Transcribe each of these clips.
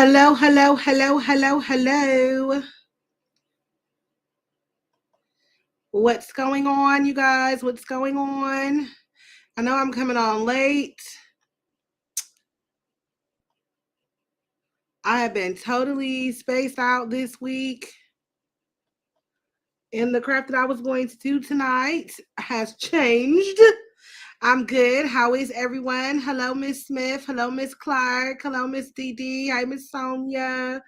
Hello, hello, hello, hello, hello. What's going on, you guys? What's going on? I know I'm coming on late. I have been totally spaced out this week. And the craft that I was going to do tonight has changed. I'm good. How is everyone? Hello, Miss Smith. Hello, Miss Clark. Hello, Miss Dee Dee. Hi, Miss Sonia.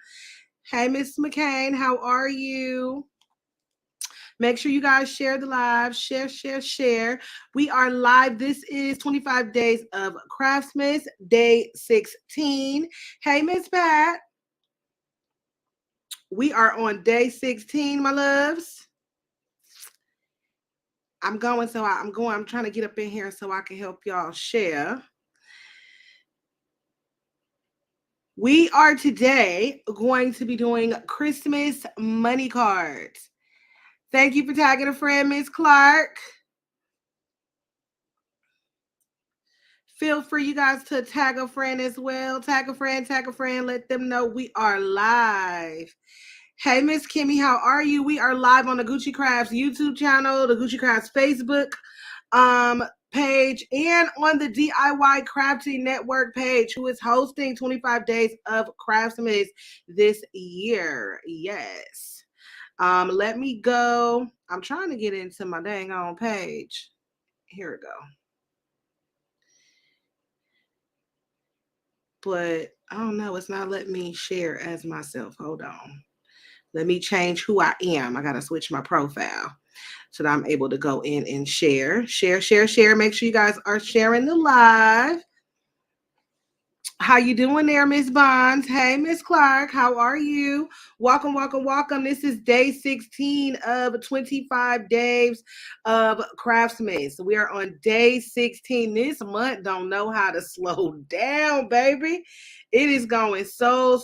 Hey, Miss McCain. How are you? Make sure you guys share the live. Share, share, share. We are live. This is 25 days of Craftsmas, day 16. Hey, Miss Pat. We are on day 16, my loves. I'm trying to get up in here so I can help y'all share. We are today going to be doing Christmas money cards. Thank you for tagging a friend, Miss Clark. Feel free, you guys, to tag a friend as well. Tag a friend, let them know we are live. Hey, Miss Kimmy, how are you? We are live on the Gucci Crafts YouTube channel, the Gucci Crafts Facebook page, and on the DIY Crafting Network page, who is hosting 25 days of Craftsmas this year. Yes. Let me go. I'm trying to get into my dang on page. Here we go. But I don't know. It's not letting me share as myself. Hold on. Let me change who I am. I got to switch my profile so that I'm able to go in and share. Share, share, share. Make sure you guys are sharing the live. How you doing there, Miss Bonds? Hey, Miss Clark, how are you? Welcome, welcome, welcome. This is day 16 of 25 days of Craftsmas. We are on day 16. This month don't know how to slow down, baby. It is going so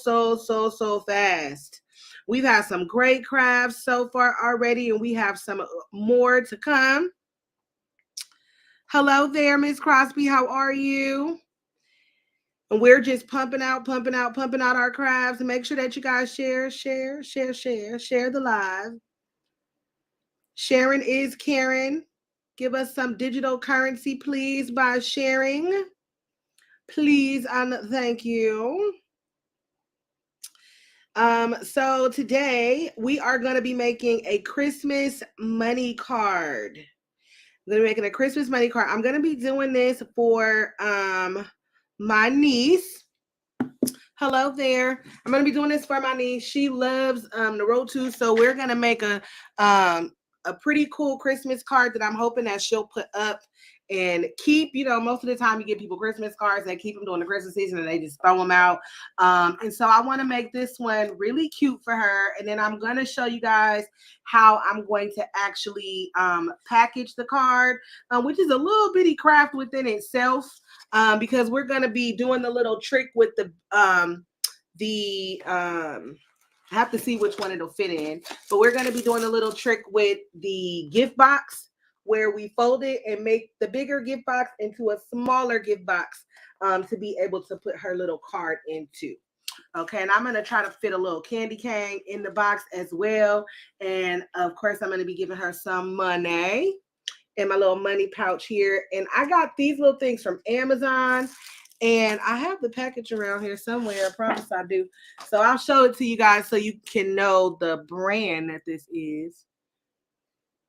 fast. We've had some great crafts so far already, and we have some more to come. Hello there, Miss Crosby. How are you? And we're just pumping out our crafts. And make sure that you guys share the live. Sharing is Karen. Give us some digital currency, please, by sharing. Please and thank you. So today we are going to be making a Christmas money card. I'm going to be making a Christmas money card. I'm going to be doing this for my niece. Hello there. I'm going to be doing this for my niece. She loves the road too. So we're going to make a pretty cool Christmas card that I'm hoping that she'll put up and keep. You know, most of the time you get people Christmas cards, they keep them during the Christmas season and they just throw them out. And so I want to make this one really cute for her. And then I'm going to show you guys how I'm going to actually package the card, which is a little bitty craft within itself. Because we're going to be doing the little trick with I have to see which one it'll fit in, but we're going to be doing a little trick with the gift box where we fold it and make the bigger gift box into a smaller gift box to be able to put her little card into. Okay, and I'm going to try to fit a little candy cane in the box as well. And of course, I'm going to be giving her some money in my little money pouch here. And I got these little things from Amazon. And I have the package around here somewhere. I promise I do. So I'll show it to you guys so you can know the brand that this is.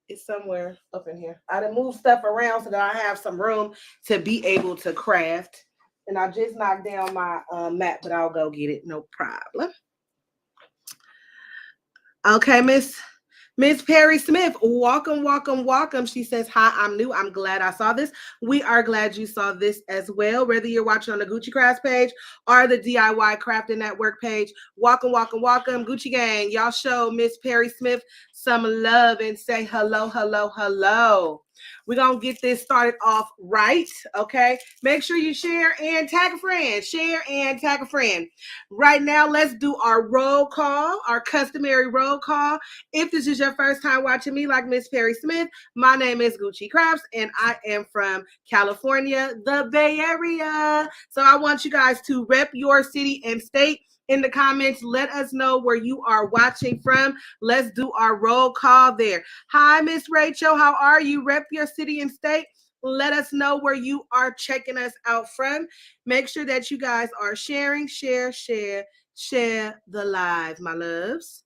It's somewhere up in here. I done moved stuff around so that I have some room to be able to craft. And I just knocked down my mat, but I'll go get it. No problem. Okay, Miss Perry Smith, welcome, welcome, welcome. She says, hi, I'm new. I'm glad I saw this. We are glad you saw this as well. Whether you're watching on the Gucci Crafts page or the DIY Crafting Network page, welcome, welcome, welcome. Gucci Gang, y'all show Miss Perry Smith some love and say hello, hello, hello. We're going to get this started off right, okay? Make sure you share and tag a friend. Share and tag a friend. Right now, let's do our roll call, our customary roll call. If this is your first time watching me, like Miss Perry Smith, my name is Gucci Crafts, and I am from California, the Bay Area. So I want you guys to rep your city and state in the comments. Let us know where you are watching from. Let's do our roll call there. Hi, Miss Rachel. How are you? Rep your city and state. Let us know where you are checking us out from. Make sure that you guys are sharing, share the live, my loves.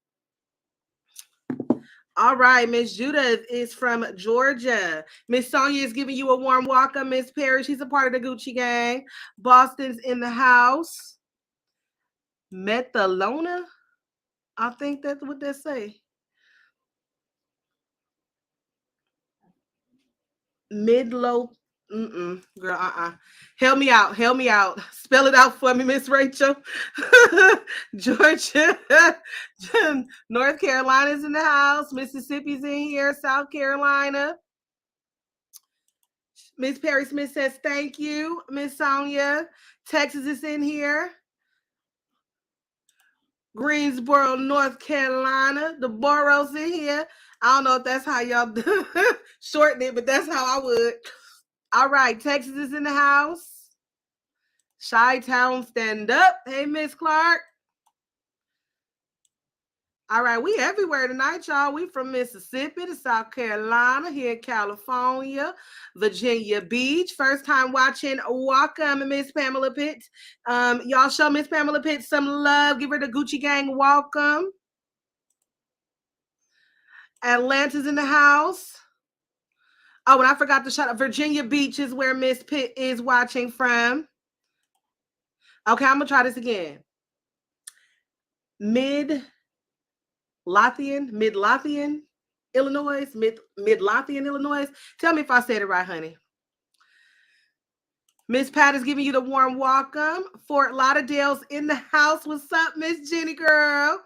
All right, Miss Judith is from Georgia. Miss Sonia is giving you a warm welcome. Miss Perry, she's a part of the Gucci gang. Boston's in the house. Metalona, I think that's what they say. Midlow. Girl, Help me out. Spell it out for me, Miss Rachel. Georgia. North Carolina's in the house. Mississippi's in here. South Carolina. Miss Perry Smith says thank you. Miss Sonia. Texas is in here. Greensboro, North Carolina. The boroughs in here. I don't know if that's how y'all shorten it, but that's how I would. All right, Texas is in the house. Chi-Town, stand up. Hey, Miss Clark. All right, we everywhere tonight, y'all. We from Mississippi to South Carolina, here in California, Virginia Beach. First time watching, welcome, Miss Pamela Pitts. Y'all show Miss Pamela Pitts some love. Give her the Gucci gang welcome. Atlanta's in the house. Oh, and I forgot to shout out. Virginia Beach is where Miss Pitt is watching from. Okay, I'm going to try this again. Midlothian, Illinois. Midlothian, Illinois. Tell me if I said it right, honey. Miss Pat is giving you the warm welcome. Fort Lauderdale's in the house. What's up, Miss Jenny girl?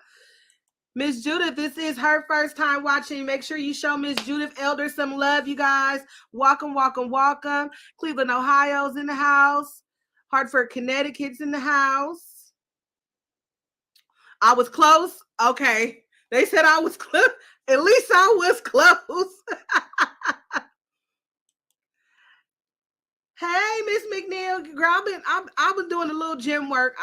Miss Judith, this is her first time watching. Make sure you show Miss Judith Elder some love, you guys. Welcome. Cleveland, Ohio's in the house. Hartford, Connecticut's in the house. I was close. Okay. They said I was close. At least I was close. Hey, Miss McNeil. Girl, I've been doing a little gym work.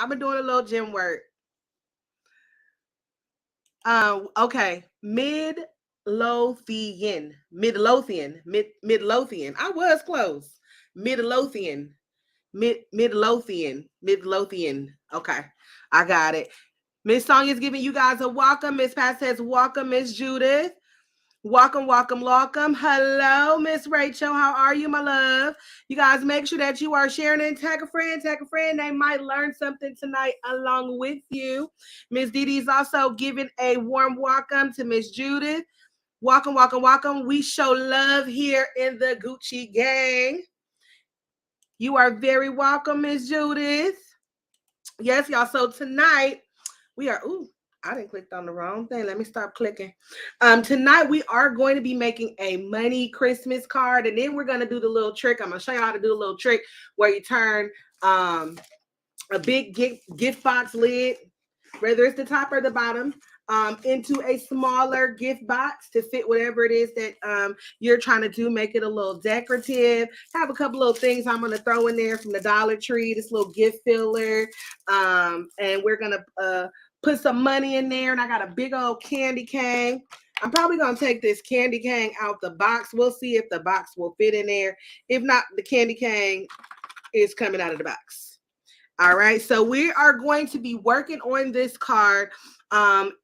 Okay. Midlothian. I was close. Midlothian. Okay. I got it. Miss Sonia's giving you guys a welcome. Miss Pat says, welcome, Miss Judith. Welcome. Hello, Miss Rachel. How are you, my love? You guys make sure that you are sharing and tag a friend. They might learn something tonight along with you. Miss Dee Dee's also giving a warm welcome to Miss Judith. Welcome. We show love here in the Gucci gang. You are very welcome, Miss Judith. Yes, y'all. So tonight we are, I didn't click on the wrong thing. Let me stop clicking. Tonight we are going to be making a money Christmas card, and then we're going to do the little trick. I'm going to show you how to do the little trick where you turn a big gift box lid, whether it's the top or the bottom, into a smaller gift box to fit whatever it is that you're trying to do. Make it a little decorative. Have a couple little things I'm going to throw in there from the Dollar Tree, this little gift filler, and we're going to put some money in there. And I got a big old candy cane. I'm probably going to take this candy cane out the box. We'll see if the box will fit in there. If not, the candy cane is coming out of the box. All right. So we are going to be working on this card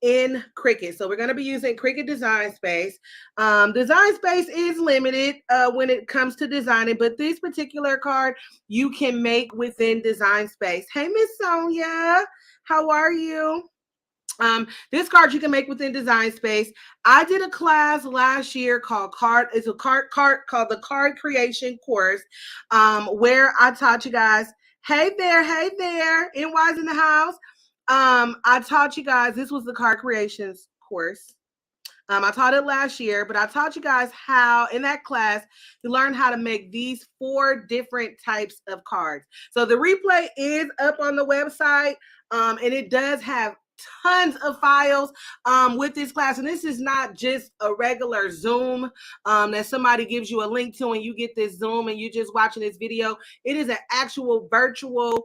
in Cricut. So we're going to be using Cricut Design Space. Design Space is limited when it comes to designing, but this particular card you can make within Design Space. Hey, Miss Sonia, how are you? This card you can make within Design Space. I did a class last year called called the Card Creation Course, where I taught you guys. Hey there, NY's in the house. I taught you guys, this was the Card Creations course. I taught it last year, but I taught you guys how, in that class, you learn how to make these 4 different types of cards. So the replay is up on the website, and it does have tons of files with this class. And this is not just a regular Zoom that somebody gives you a link to and you get this Zoom and you're just watching this video. It is an actual virtual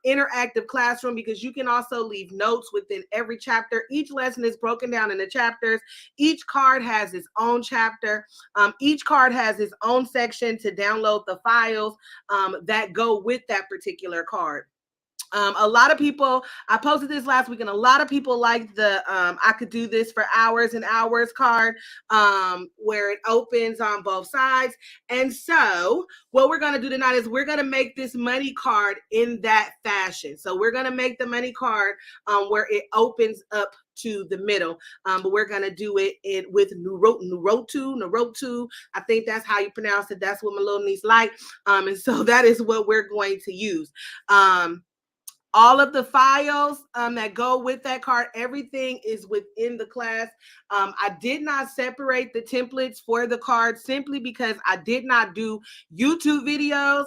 interactive classroom, because you can also leave notes within every chapter. Each lesson is broken down into chapters. Each card has its own chapter. Each card has its own section to download the files that go with that particular card. A lot of people, I posted this last week, and a lot of people like the I could do this for hours and hours card, where it opens on both sides. And so what we're going to do tonight is we're going to make this money card in that fashion. So we're going to make the money card where it opens up to the middle, but we're going to do it with Nurotu. I think that's how you pronounce it. That's what my little niece liked. And so that is what we're going to use. All of the files that go with that card, everything is within the class. I did not separate the templates for the cards simply because I did not do YouTube videos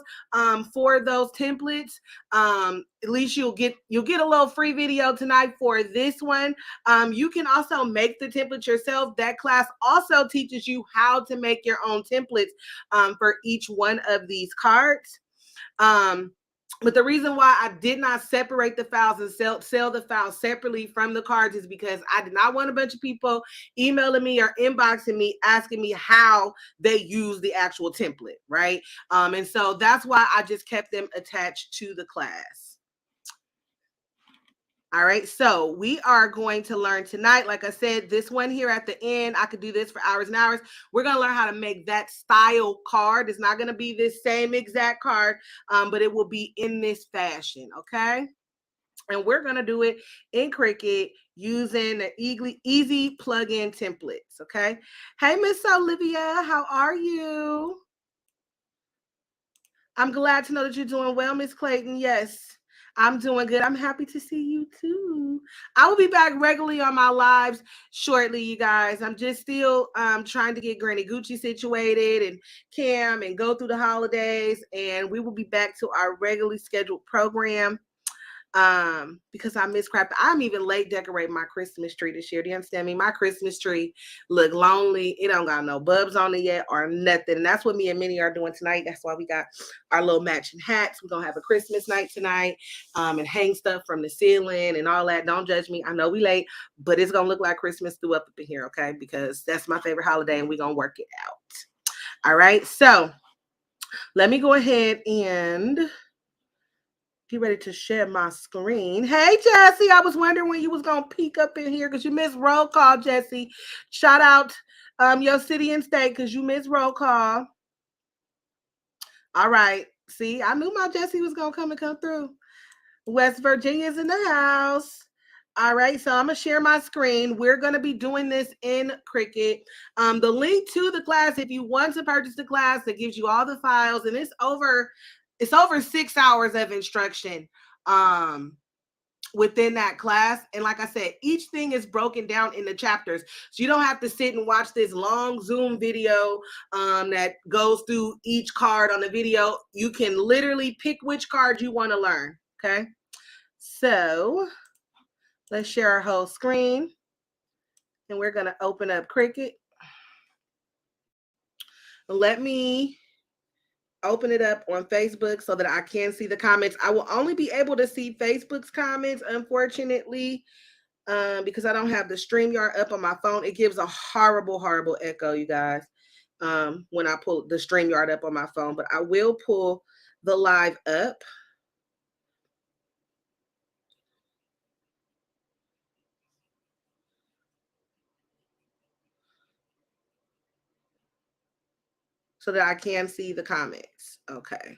for those templates. At least you'll get a little free video tonight for this one. You can also make the template yourself. That class also teaches you how to make your own templates for each one of these cards. But the reason why I did not separate the files and sell the files separately from the cards is because I did not want a bunch of people emailing me or inboxing me asking me how they use the actual template, right? And so that's why I just kept them attached to the class. All right, so we are going to learn tonight, like I said, this one here at the end, I could do this for hours and hours. We're going to learn how to make that style card. It's not going to be this same exact card, but it will be in this fashion, okay? And we're going to do it in Cricut using the easy plugin templates, okay? Hey, Miss Olivia, how are you? I'm glad to know that you're doing well, Miss Clayton. Yes. I'm doing good. I'm happy to see you too. I will be back regularly on my lives shortly, you guys. I'm just still trying to get Granny Gucci situated and Cam and go through the holidays. And we will be back to our regularly scheduled program because I miss crap. I'm even late decorating my Christmas tree this year. Do you understand me? My Christmas tree look lonely. It don't got no bulbs on it yet or nothing. And that's what me and Minnie are doing tonight. That's why we got our little matching hats. We're gonna have a Christmas night tonight and hang stuff from the ceiling and all that. Don't judge me. I know we late, but it's gonna look like Christmas through up in here, okay? Because that's my favorite holiday and we're gonna work it out. All right, so let me go ahead and get ready to share my screen. Hey, Jesse, I was wondering when you was going to peek up in here because you missed roll call, Jesse. Shout out your city and state because you missed roll call. All right. See, I knew my Jesse was going to come through. West Virginia's in the house. All right, so I'm going to share my screen. We're going to be doing this in Cricut. The link to the class, if you want to purchase the class, that gives you all the files, and it's over 6 hours of instruction within that class. And like I said, each thing is broken down into chapters. So you don't have to sit and watch this long Zoom video that goes through each card on the video. You can literally pick which card you want to learn, okay? So let's share our whole screen. And we're going to open up Cricut. Let me open it up on Facebook so that I can see the comments. I will only be able to see Facebook's comments, unfortunately, because I don't have the StreamYard up on my phone. It gives a horrible, horrible echo, you guys, when I pull the StreamYard up on my phone. But I will pull the live up. So that I can see the comments. Okay.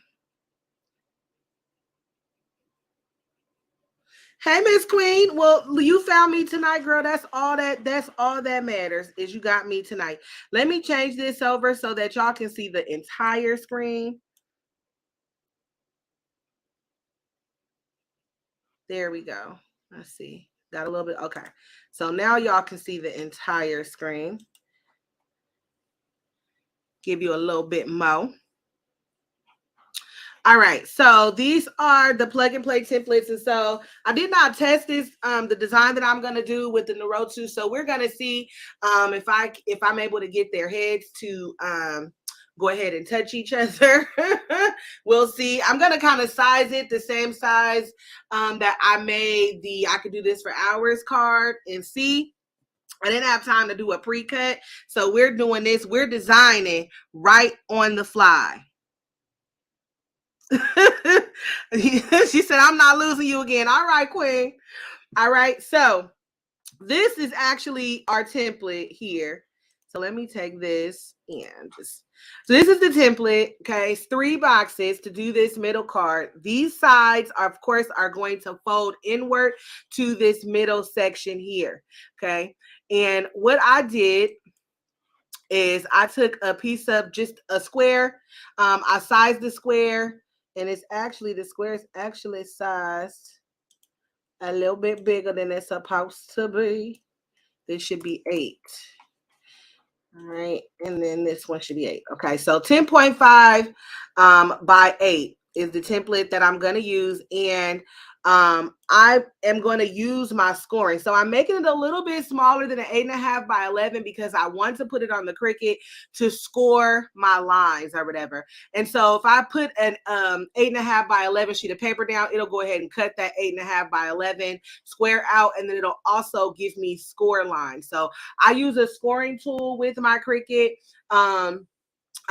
Hey, Miss Queen. Well, you found me tonight, girl. That's all that matters is you got me tonight. Let me change this over so that y'all can see the entire screen. There we go. Let's see. Got a little bit. Okay. So now y'all can see the entire screen. Give you a little bit more. All right, so these are the plug and play templates, and so I did not test this, the design that I'm going to do with the Naruto. So we're going to see if I'm able to get their heads to go ahead and touch each other. We'll see. I'm going to kind of size it the same size that I made the I Could Do This for Hours card, and see. I didn't have time to do a pre-cut, so we're doing this. We're designing right on the fly. She said, I'm not losing you again. All right, Queen. All right. So this is actually our template here. So let me take this and just, so this is the template. Okay. It's 3 boxes to do this middle card. These sides are, of course, are going to fold inward to this middle section here. Okay. And what I did is I took a piece of just a square. I sized the square, and it's actually, the square is actually sized a little bit bigger than it's supposed to be. This should be 8. All right, and then this one should be 8. Okay, so 10.5 by 8 is the template that I'm going to use, and I am going to use my scoring. So I'm making it a little bit smaller than an 8.5 by 11 because I want to put it on the Cricut to score my lines or whatever. And so if I put an 8.5 by 11 sheet of paper down, it'll go ahead and cut that 8.5 by 11 square out, and then it'll also give me score lines. So I use a scoring tool with my Cricut.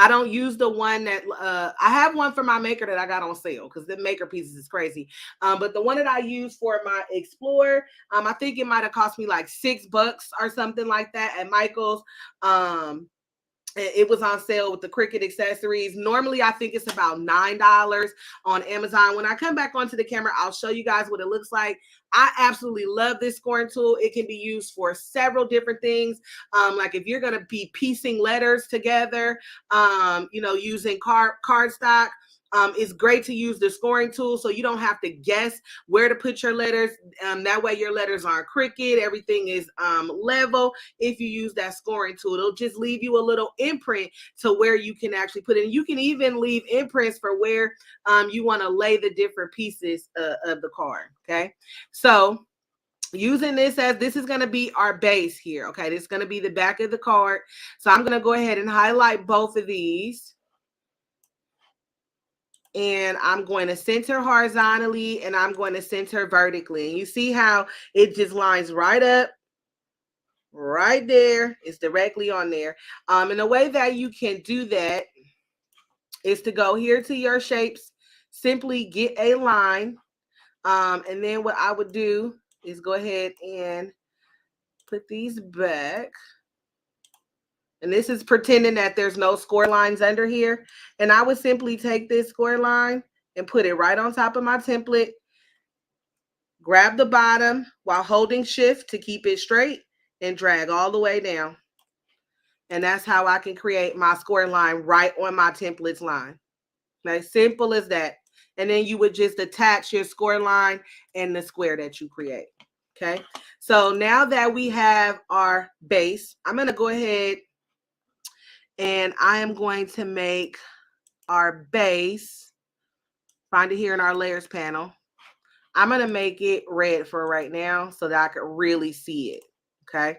I don't use the one that I have one for my maker that I got on sale because the maker pieces is crazy. But the one that I use for my Explorer, I think it might have cost me like $6 or something like that at Michael's. It was on sale with the Cricut accessories. Normally, I think it's about $9 on Amazon. When I come back onto the camera, I'll show you guys what it looks like. I absolutely love this scoring tool. It can be used for several different things. Like if you're going to be piecing letters together, using cardstock. It's great to use the scoring tool so you don't have to guess where to put your letters. That way your letters aren't crooked. Everything is level. If you use that scoring tool, it'll just leave you a little imprint to where you can actually put it in. You can even leave imprints for where you want to lay the different pieces of the card. Okay, so using this as this is going to be our base here. Okay, this is going to be the back of the card. So I'm going to go ahead and highlight both of these. And I'm going to center horizontally and I'm going to center vertically. And you see how it just lines right up, right there. It's directly on there. And the way that you can do that is to go here to your shapes, simply get a line. And then what I would do is go ahead and put these back. And this is pretending that there's no score lines under here. And I would simply take this score line and put it right on top of my template. Grab the bottom while holding shift to keep it straight and drag all the way down. And that's how I can create my score line right on my template's line. As simple as that. And then you would just attach your score line and the square that you create. Okay. So now that we have our base, I'm going to go ahead and I am going to make our base, find it here in our layers panel. I'm going to make it red for right now so that I can really see it. Okay.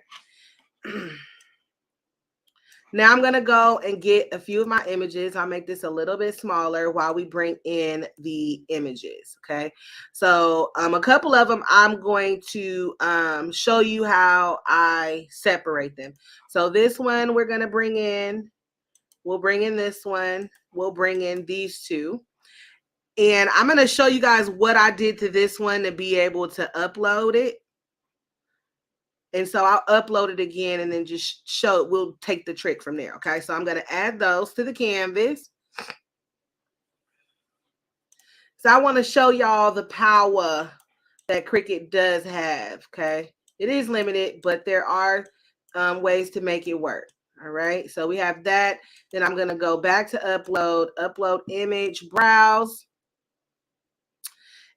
Now I'm going to go and get a few of my images. I'll make this a little bit smaller while we bring in the images. Okay. So a couple of them, I'm going to show you how I separate them. So this one we're going to bring in. We'll bring in this one. We'll bring in these two. And I'm going to show you guys what I did to this one to be able to upload it. And so I'll upload it again and then just show it. We'll take the trick from there. Okay. So I'm going to add those to the canvas. So I want to show y'all the power that Cricut does have. Okay. It is limited, but there are ways to make it work. All right. So we have that. Then I'm going to go back to upload image, browse.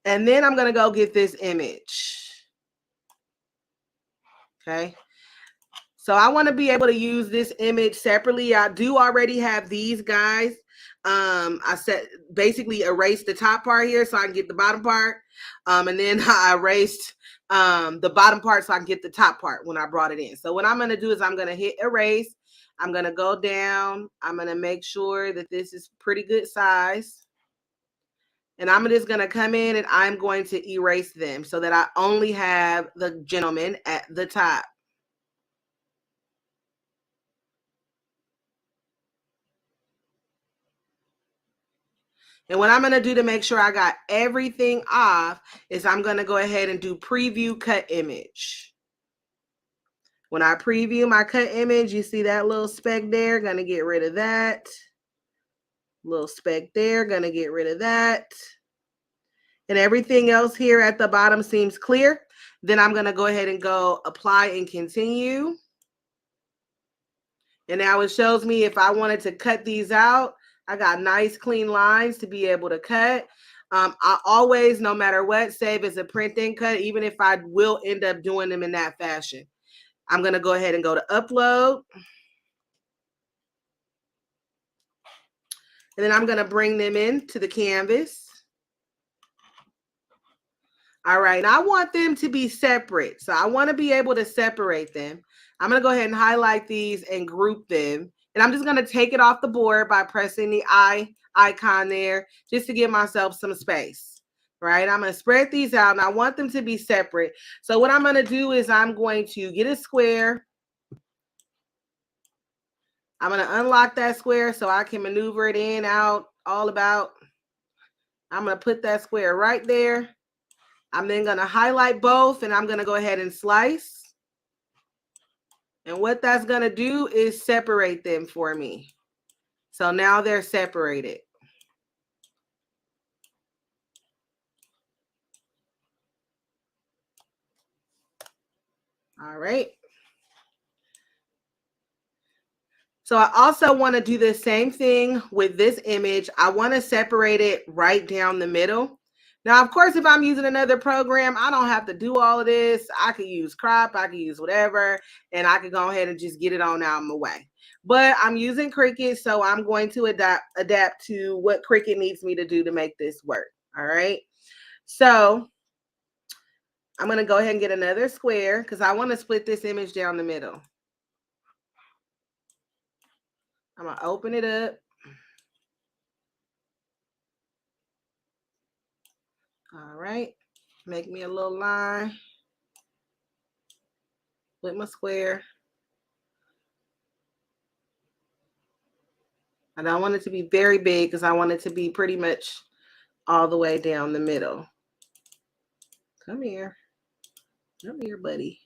And then I'm going to go get this image. Okay. So I want to be able to use this image separately. I do already have these guys, I basically erased the top part here so I can get the bottom part. And then I erased the bottom part so I can get the top part when I brought it in. So what I'm going to do is I'm going to hit erase. I'm going to go down. I'm going to make sure that this is pretty good size. And I'm just going to come in and I'm going to erase them so that I only have the gentleman at the top. And what I'm going to do to make sure I got everything off is I'm going to go ahead and do preview cut image. When I preview my cut image, you see that little speck there, going to get rid of that. Little speck there, going to get rid of that. And everything else here at the bottom seems clear. Then I'm going to go ahead and go apply and continue. And now it shows me if I wanted to cut these out, I got nice clean lines to be able to cut. I always, no matter what, save as a print and cut, even if I will end up doing them in that fashion. I'm going to go ahead and go to upload. And then I'm going to bring them into the canvas. All right, and I want them to be separate. So I want to be able to separate them. I'm going to go ahead and highlight these and group them. And I'm just going to take it off the board by pressing the eye icon there just to give myself some space. Right, I'm going to spread these out and I want them to be separate. So what I'm going to do is I'm going to get a square. I'm going to unlock that square so I can maneuver it in, out, all about. I'm going to put that square right there. I'm then going to highlight both and I'm going to go ahead and slice. And what that's going to do is separate them for me. So now they're separated. All right. So I also want to do the same thing with this image. I want to separate it right down the middle. Now, of course, if I'm using another program, I don't have to do all of this. I could use crop, I could use whatever, and I could go ahead and just get it on out of my way. But I'm using Cricut, so I'm going to adapt to what Cricut needs me to do to make this work. All right. So I'm going to go ahead and get another square because I want to split this image down the middle. I'm going to open it up. All right. Make me a little line with my square. I don't want it to be very big because I want it to be pretty much all the way down the middle. Come here. Come here, buddy.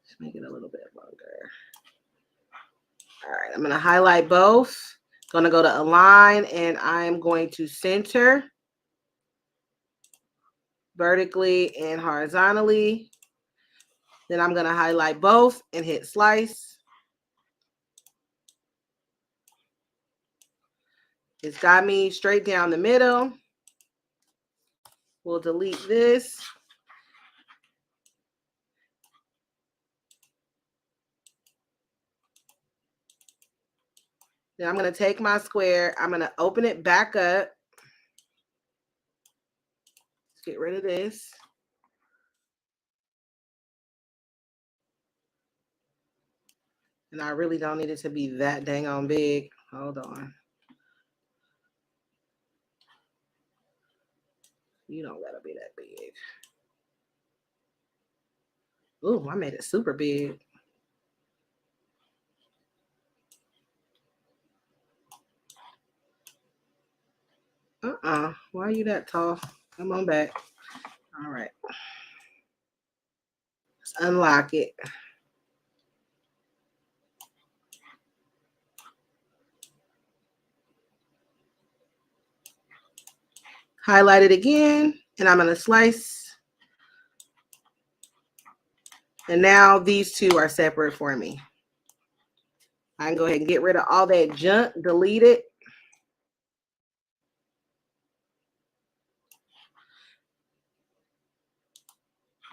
Just make it a little bit longer. All right, I'm going to highlight both. Going to go to align, and I'm going to center vertically and horizontally. Then I'm going to highlight both and hit slice. It's got me straight down the middle. We'll delete this. Then I'm going to take my square. I'm going to open it back up. Let's get rid of this. And I really don't need it to be that dang on big. Hold on. You don't gotta be that big. Ooh, I made it super big. Why are you that tall? Come on back. All right. Let's unlock it. Highlight it again, and I'm gonna slice. And now these two are separate for me. I can go ahead and get rid of all that junk, delete it.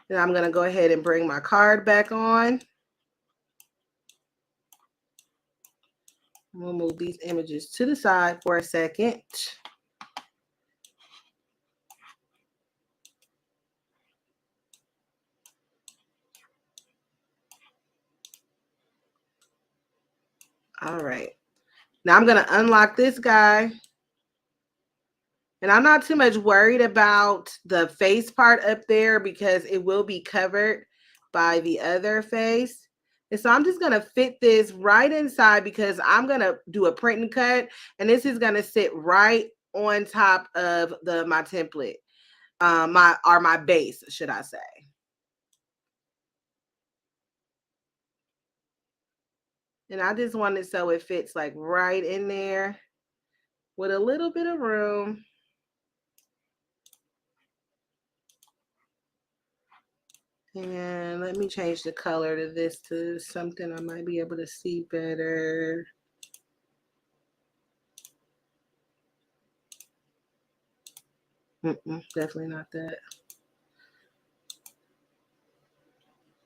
Then I'm gonna go ahead and bring my card back on. We'll move these images to the side for a second. All right. Now I'm going to unlock this guy. And I'm not too much worried about the face part up there because it will be covered by the other face. And so I'm just going to fit this right inside because I'm going to do a print and cut. And this is going to sit right on top of my template, my base, should I say. And I just want it so it fits like right in there with a little bit of room. And let me change the color to this to something I might be able to see better. Definitely not that.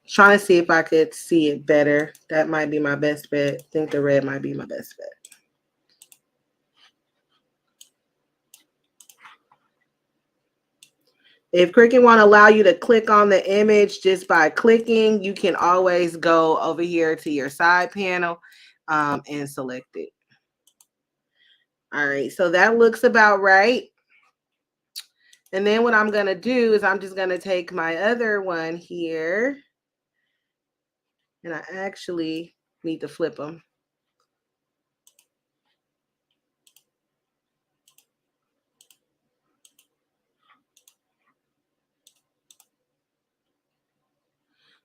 Trying to see if I could see it better. That might be my best bet. I think the red might be my best bet. If Cricut won't allow you to click on the image just by clicking, you can always go over here to your side panel and select it. All right, so that looks about right. And then what I'm going to do is I'm just going to take my other one here. And I actually need to flip them.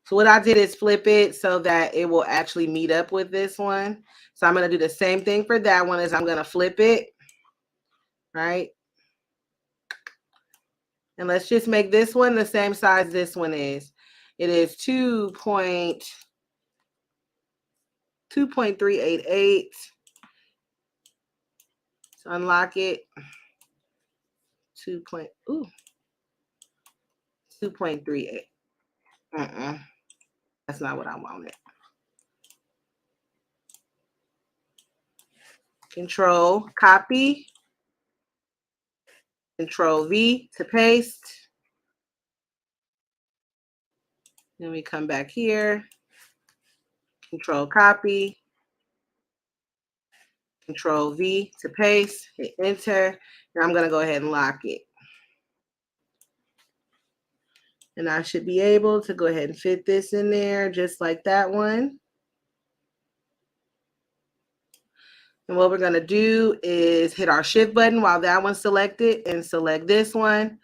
So what I did is flip it so that it will actually meet up with this one. So I'm going to do the same thing for that one as I'm going to flip it. Right. And let's just make this one the same size this one is. It is 2.388. So unlock it. 2.38. That's not what I wanted. Control copy. Control V to paste. Then we come back here. Control copy. Control V to paste. Hit enter. And I'm going to go ahead and lock it. And I should be able to go ahead and fit this in there just like that one. And what we're going to do is hit our shift button while that one's selected and select this one.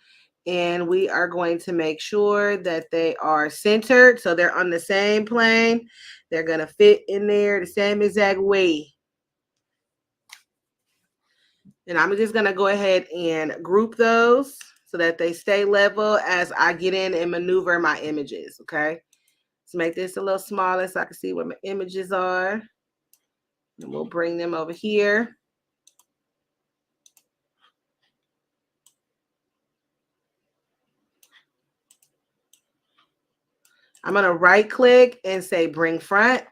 And we are going to make sure that they are centered. So they're on the same plane. They're going to fit in there the same exact way. And I'm just going to go ahead and group those so that they stay level as I get in and maneuver my images. Okay. Let's make this a little smaller so I can see where my images are. And we'll bring them over here. I'm going to right click and say bring front.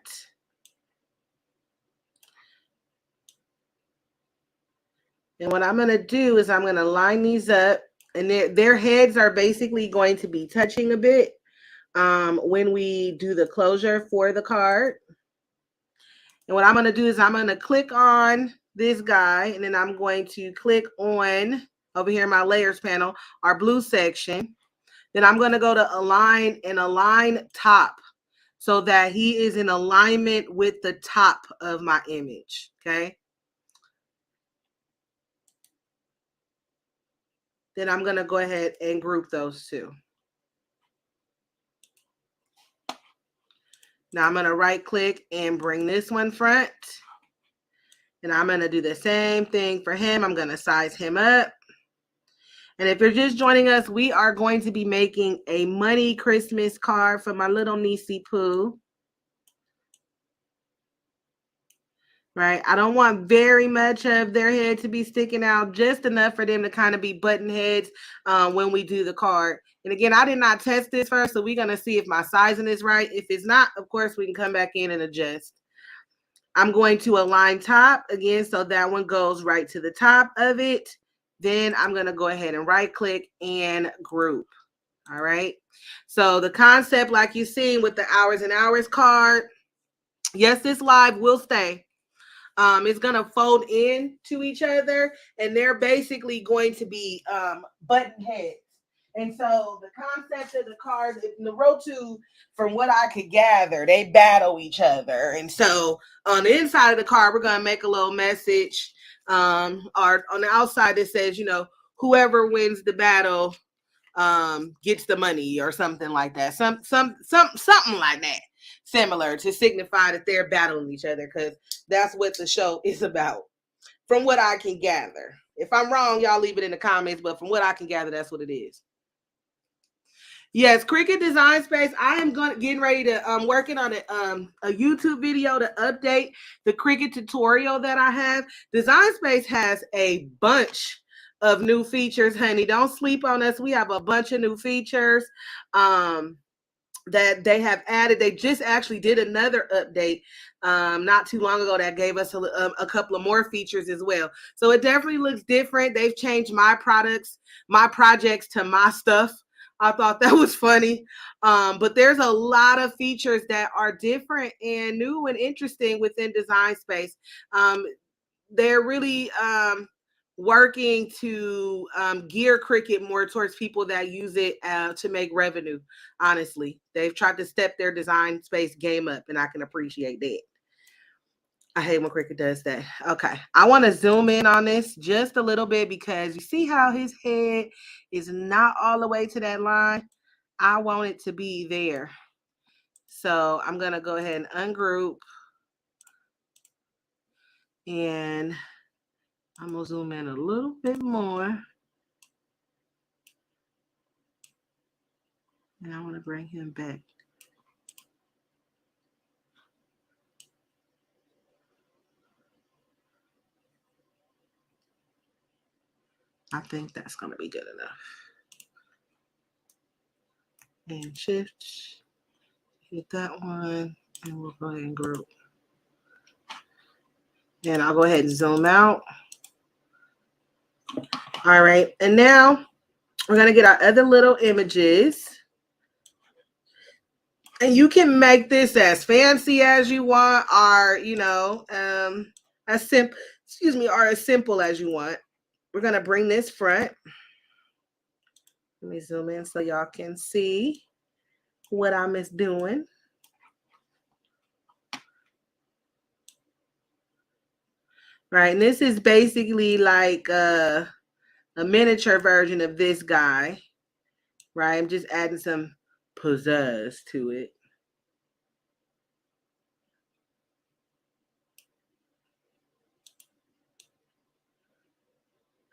And what I'm going to do is I'm going to line these up, and their heads are basically going to be touching a bit when we do the closure for the card. And what I'm going to do is I'm going to click on this guy, and then I'm going to click on over here in my layers panel, our blue section. Then I'm going to go to align and align top so that he is in alignment with the top of my image. Okay. Then I'm going to go ahead and group those two. Now I'm going to right click and bring this one front. And I'm going to do the same thing for him. I'm going to size him up. And if you're just joining us, we are going to be making a money Christmas card for my little niecey Pooh. Right? I don't want very much of their head to be sticking out, just enough for them to kind of be button heads when we do the card. And again, I did not test this first, so we're going to see if my sizing is right. If it's not, of course, we can come back in and adjust. I'm going to align top again, so that one goes right to the top of it. Then I'm going to go ahead and right click and group. All right. So the concept, like you've seen with the hours and hours card, yes, this live will stay. It's going to fold in to each other, and they're basically going to be button heads. And so the concept of the cards in the row two, from what I could gather, they battle each other. And so on the inside of the card, we're going to make a little message. Or on the outside, it says, you know, whoever wins the battle gets the money or something like that. Something like that. Similar to signify that they're battling each other, because that's what the show is about. From what I can gather. If I'm wrong, y'all leave it in the comments, but from what I can gather, that's what it is. Yes, Cricut Design Space. I am getting ready to working on a YouTube video to update the Cricut tutorial that I have. Design Space has a bunch of new features, honey. Don't sleep on us. We have a bunch of new features that they have added. They just actually did another update not too long ago that gave us a couple of more features as well. So it definitely looks different. They've changed my projects to my stuff. I thought that was funny. But there's a lot of features that are different and new and interesting within Design Space. They're really working to gear Cricut more towards people that use it to make revenue. Honestly, they've tried to step their Design Space game up, and I can appreciate that. I hate when Cricut does that. Okay, I want to zoom in on this just a little bit, because you see how his head is not all the way to that line. I want it to be there. So I'm going to go ahead and ungroup, and I'm going to zoom in a little bit more. And I want to bring him back. I think that's going to be good enough. And shift, hit that one, and we'll go ahead and group. And I'll go ahead and zoom out. All right, and now we're going to get our other little images. And you can make this as fancy as you want, or, you know, as simple as you want. We're going to bring this front. Let me zoom in so y'all can see what I'm doing. Right, and this is basically like a miniature version of this guy. Right, I'm just adding some pizzazz to it.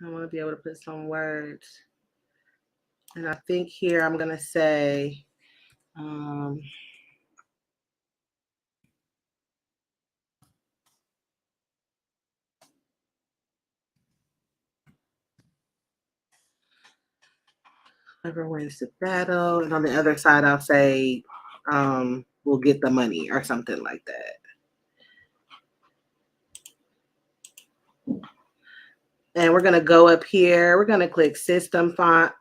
I want to be able to put some words. And I think here I'm going to say, whoever wins the battle. And on the other side, I'll say, we'll get the money or something like that. And we're going to go up here. We're going to click System Font.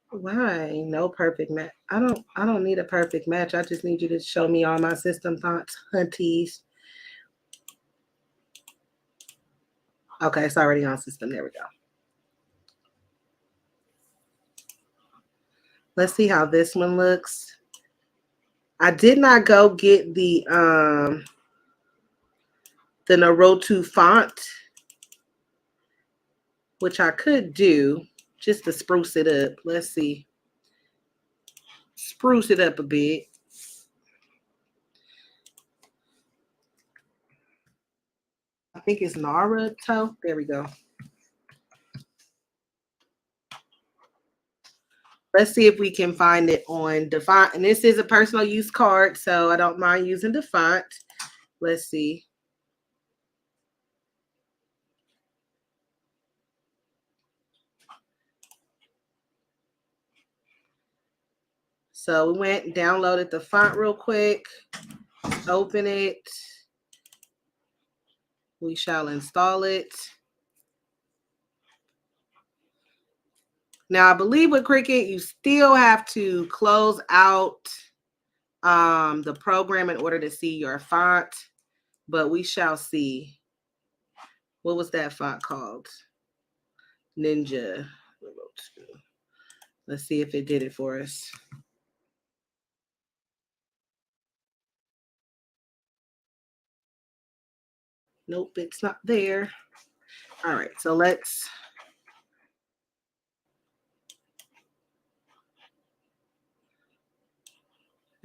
Why? No perfect match. I don't need a perfect match. I just need you to show me all my system fonts, hunties. Okay, it's already on system. There we go. Let's see how this one looks. I did not go get the Naruto font, which I could do just to spruce it up. Let's see. Spruce it up a bit. I think it's Naruto. There we go. Let's see if we can find it on the font. And this is a personal use card, so I don't mind using the font. Let's see. So we went and downloaded the font real quick. open it. We shall install it. Now, I believe with Cricut, you still have to close out the program in order to see your font, but we shall see. What was that font called? Ninja. Let's see if it did it for us. Nope, it's not there. All right, so let's.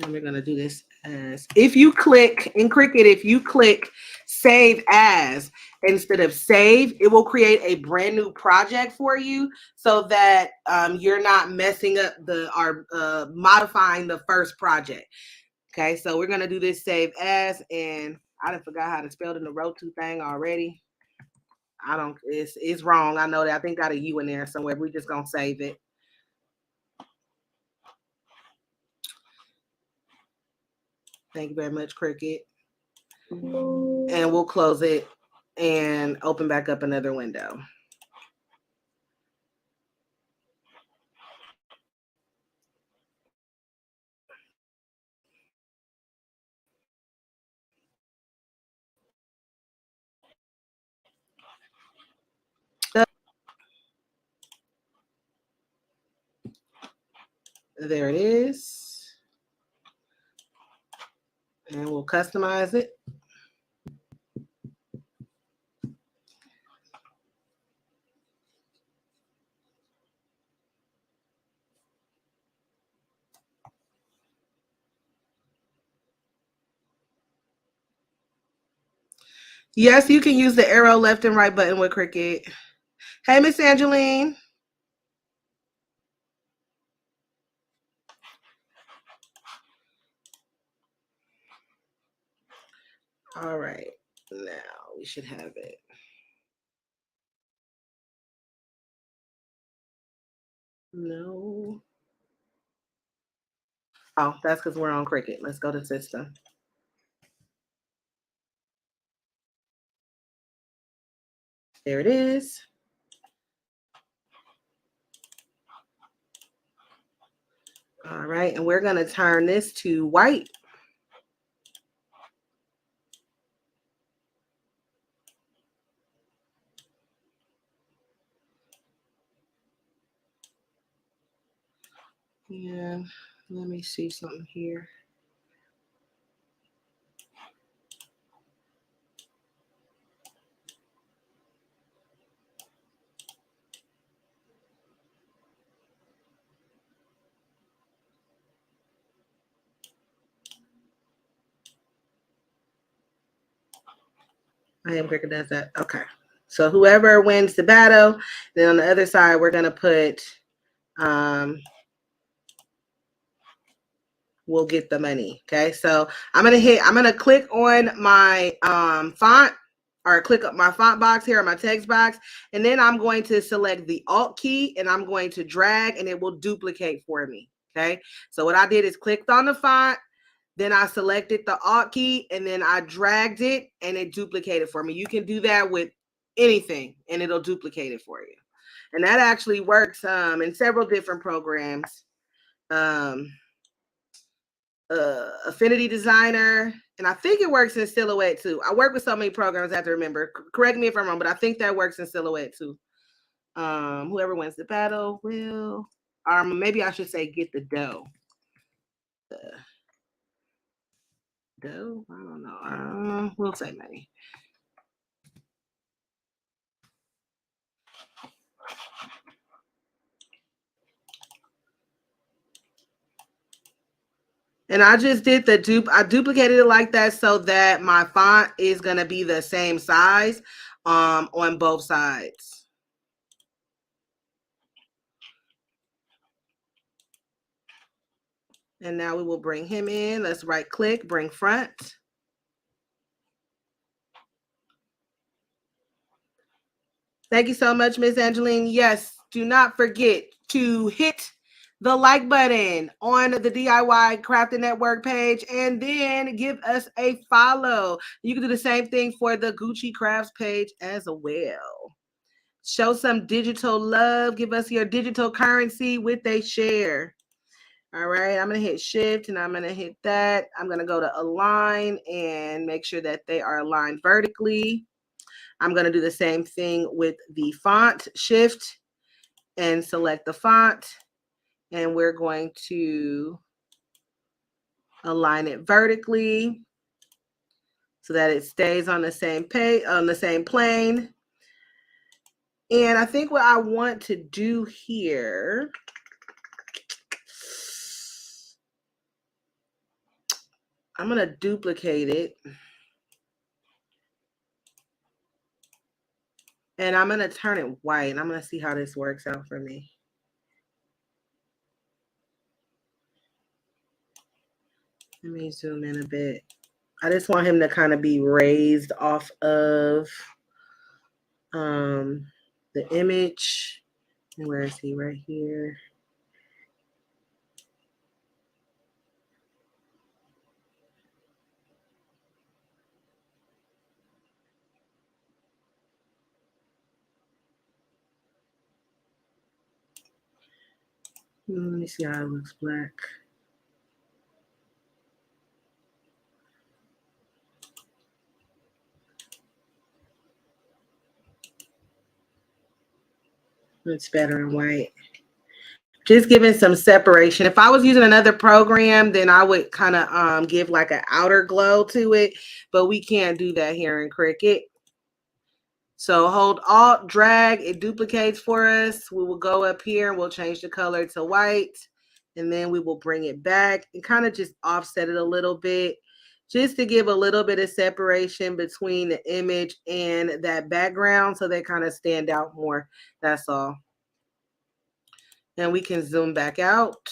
And we're going to do this as, if you click in Cricut, if you click save as instead of save, it will create a brand new project for you so that you're not messing up modifying the first project. Okay, so we're going to do this save as, and I done forgot how to spell in the row to thing already. It's wrong. I know that. I think got a U in there somewhere. We're just going to save it. Thank you very much, Cricut. And we'll close it and open back up another window. There it is. And we'll customize it. Yes, you can use the arrow left and right button with Cricut. Hey, Miss Angeline. All right, now we should have it. No. Oh, that's because we're on Cricut. Let's go to system. There it is. All right, and we're going to turn this to white. And let me see something here. I am Cricut does that. Okay. So whoever wins the battle, then on the other side, we're going to put, we'll get the money. Okay. So I'm going to click on my font, or click up my font box here, or my text box. And then I'm going to select the Alt key and I'm going to drag and it will duplicate for me. Okay. So what I did is clicked on the font. Then I selected the Alt key and then I dragged it and it duplicated for me. You can do that with anything and it'll duplicate it for you. And that actually works in several different programs. Affinity Designer, and I think it works in Silhouette too. I work with so many programs I have to remember. Correct me if I'm wrong, but I think that works in Silhouette too. Whoever wins the battle will, or maybe I should say get the dough. Dough? I don't know. We'll say money. And I just did I duplicated it like that so that my font is going to be the same size on both sides. And now we will bring him in. Let's right click, bring front. Thank you so much, Miss Angeline. Yes, do not forget to hit the like button on the DIY Crafting Network page, and then give us a follow. You can do the same thing for the Gucci Crafts page as well. Show some digital love. Give us your digital currency with a share. All right, I'm going to hit shift and I'm going to hit that. I'm going to go to align and make sure that they are aligned vertically. I'm going to do the same thing with the font, shift and select the font. And we're going to align it vertically so that it stays on the same page, on the same plane. And I think what I want to do here, I'm going to duplicate it. And I'm going to turn it white. And I'm going to see how this works out for me. Let me zoom in a bit. I just want him to kind of be raised off of the image. And where is he? Right here. Let me see how it looks black. It's better in white. Just giving some separation. If I was using another program, then I would kind of give like an outer glow to it, but we can't do that here in Cricut. So hold Alt, drag, it duplicates for us. We will go up here and we'll change the color to white, and then we will bring it back and kind of just offset it a little bit, just to give a little bit of separation between the image and that background so they kind of stand out more. That's all. And we can zoom back out.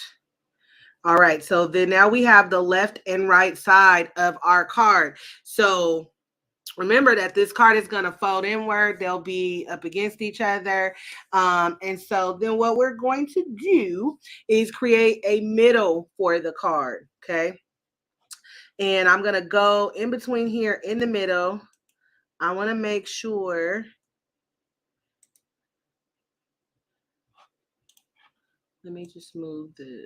All right, so then now we have the left and right side of our card. So remember that this card is going to fold inward. They'll be up against each other. And so then what we're going to do is create a middle for the card, okay? And I'm going to go in between here in the middle. I want to make sure. Let me just move the,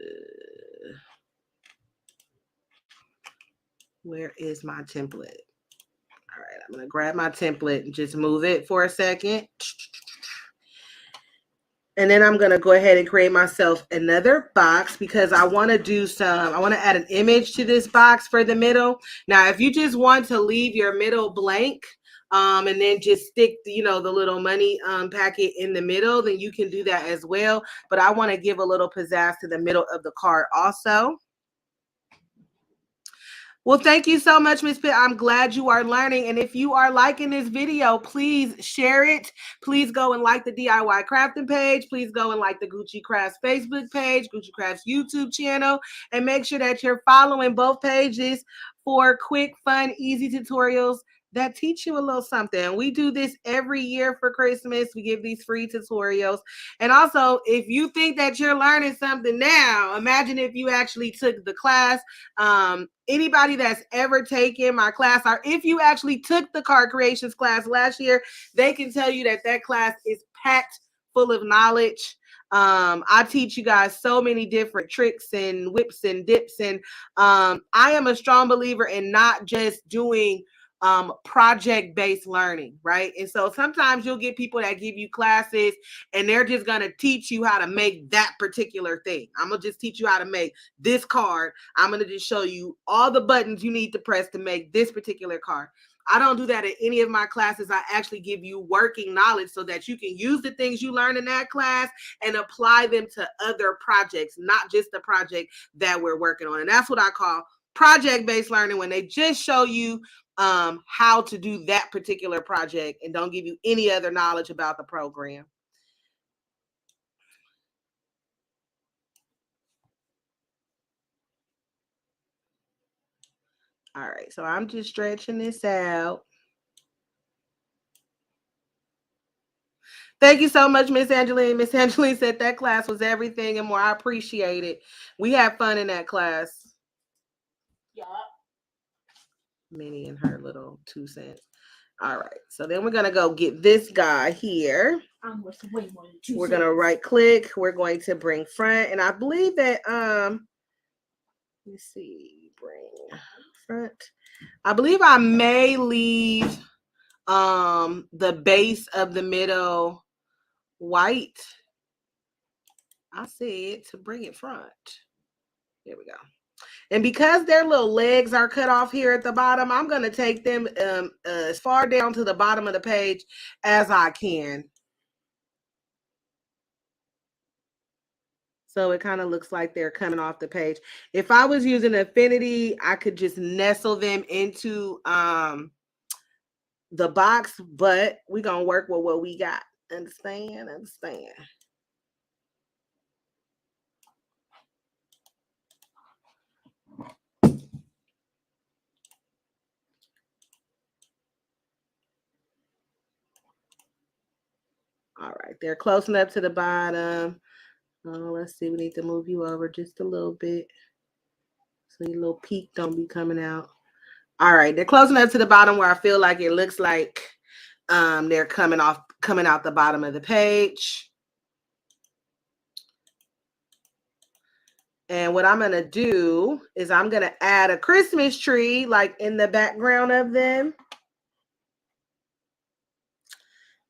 where is my template? All right, I'm going to grab my template and just move it for a second. And then I'm going to go ahead and create myself another box because I want to add an image to this box for the middle. Now, if you just want to leave your middle blank, and then just stick, the little money packet in the middle, then you can do that as well. But I want to give a little pizzazz to the middle of the card also. Well, thank you so much, Ms. Pitt. I'm glad you are learning. And if you are liking this video, please share it. Please go and like the DIY Crafting page. Please go and like the Gucci Crafts Facebook page, Gucci Crafts YouTube channel, and make sure that you're following both pages for quick, fun, easy tutorials that teach you a little something. We do this every year for Christmas. We give these free tutorials. And also, if you think that you're learning something now, imagine if you actually took the class. Anybody that's ever taken my class, or if you actually took the card creations class last year, they can tell you that that class is packed full of knowledge. I teach you guys so many different tricks and whips and dips. And I am a strong believer in not just doing project-based learning, right? And so sometimes you'll get people that give you classes and they're just going to teach you how to make that particular thing. I'm going to just teach you how to make this card. I'm going to just show you all the buttons you need to press to make this particular card. I don't do that in any of my classes. I actually give you working knowledge so that you can use the things you learn in that class and apply them to other projects, not just the project that we're working on. And that's what I call project-based learning, when they just show you how to do that particular project and don't give you any other knowledge about the program. All right, so I'm just stretching this out. Thank you so much, Miss Angeline. Miss Angeline said that class was everything and more. I appreciate it. We had fun in that class. Yeah. Minnie and her little 2 cents. All right. So then we're going to go get this guy here. I'm worth way more than 2 We're cents. going to right click. We're going to bring front. And I believe that, let's see, bring front. I believe I may leave the base of the middle white. I said to bring it front. There we go. And because their little legs are cut off here at the bottom, I'm going to take them as far down to the bottom of the page as I can. So it kind of looks like they're coming off the page. If I was using Affinity, I could just nestle them into the box, but we're going to work with what we got. Understand? Understand. All right, they're close enough to the bottom. Let's see, we need to move you over just a little bit so your little peak don't be coming out. All right, they're close enough to the bottom where I feel like it looks like they're coming out the bottom of the page. And what I'm going to do is I'm going to add a Christmas tree like in the background of them.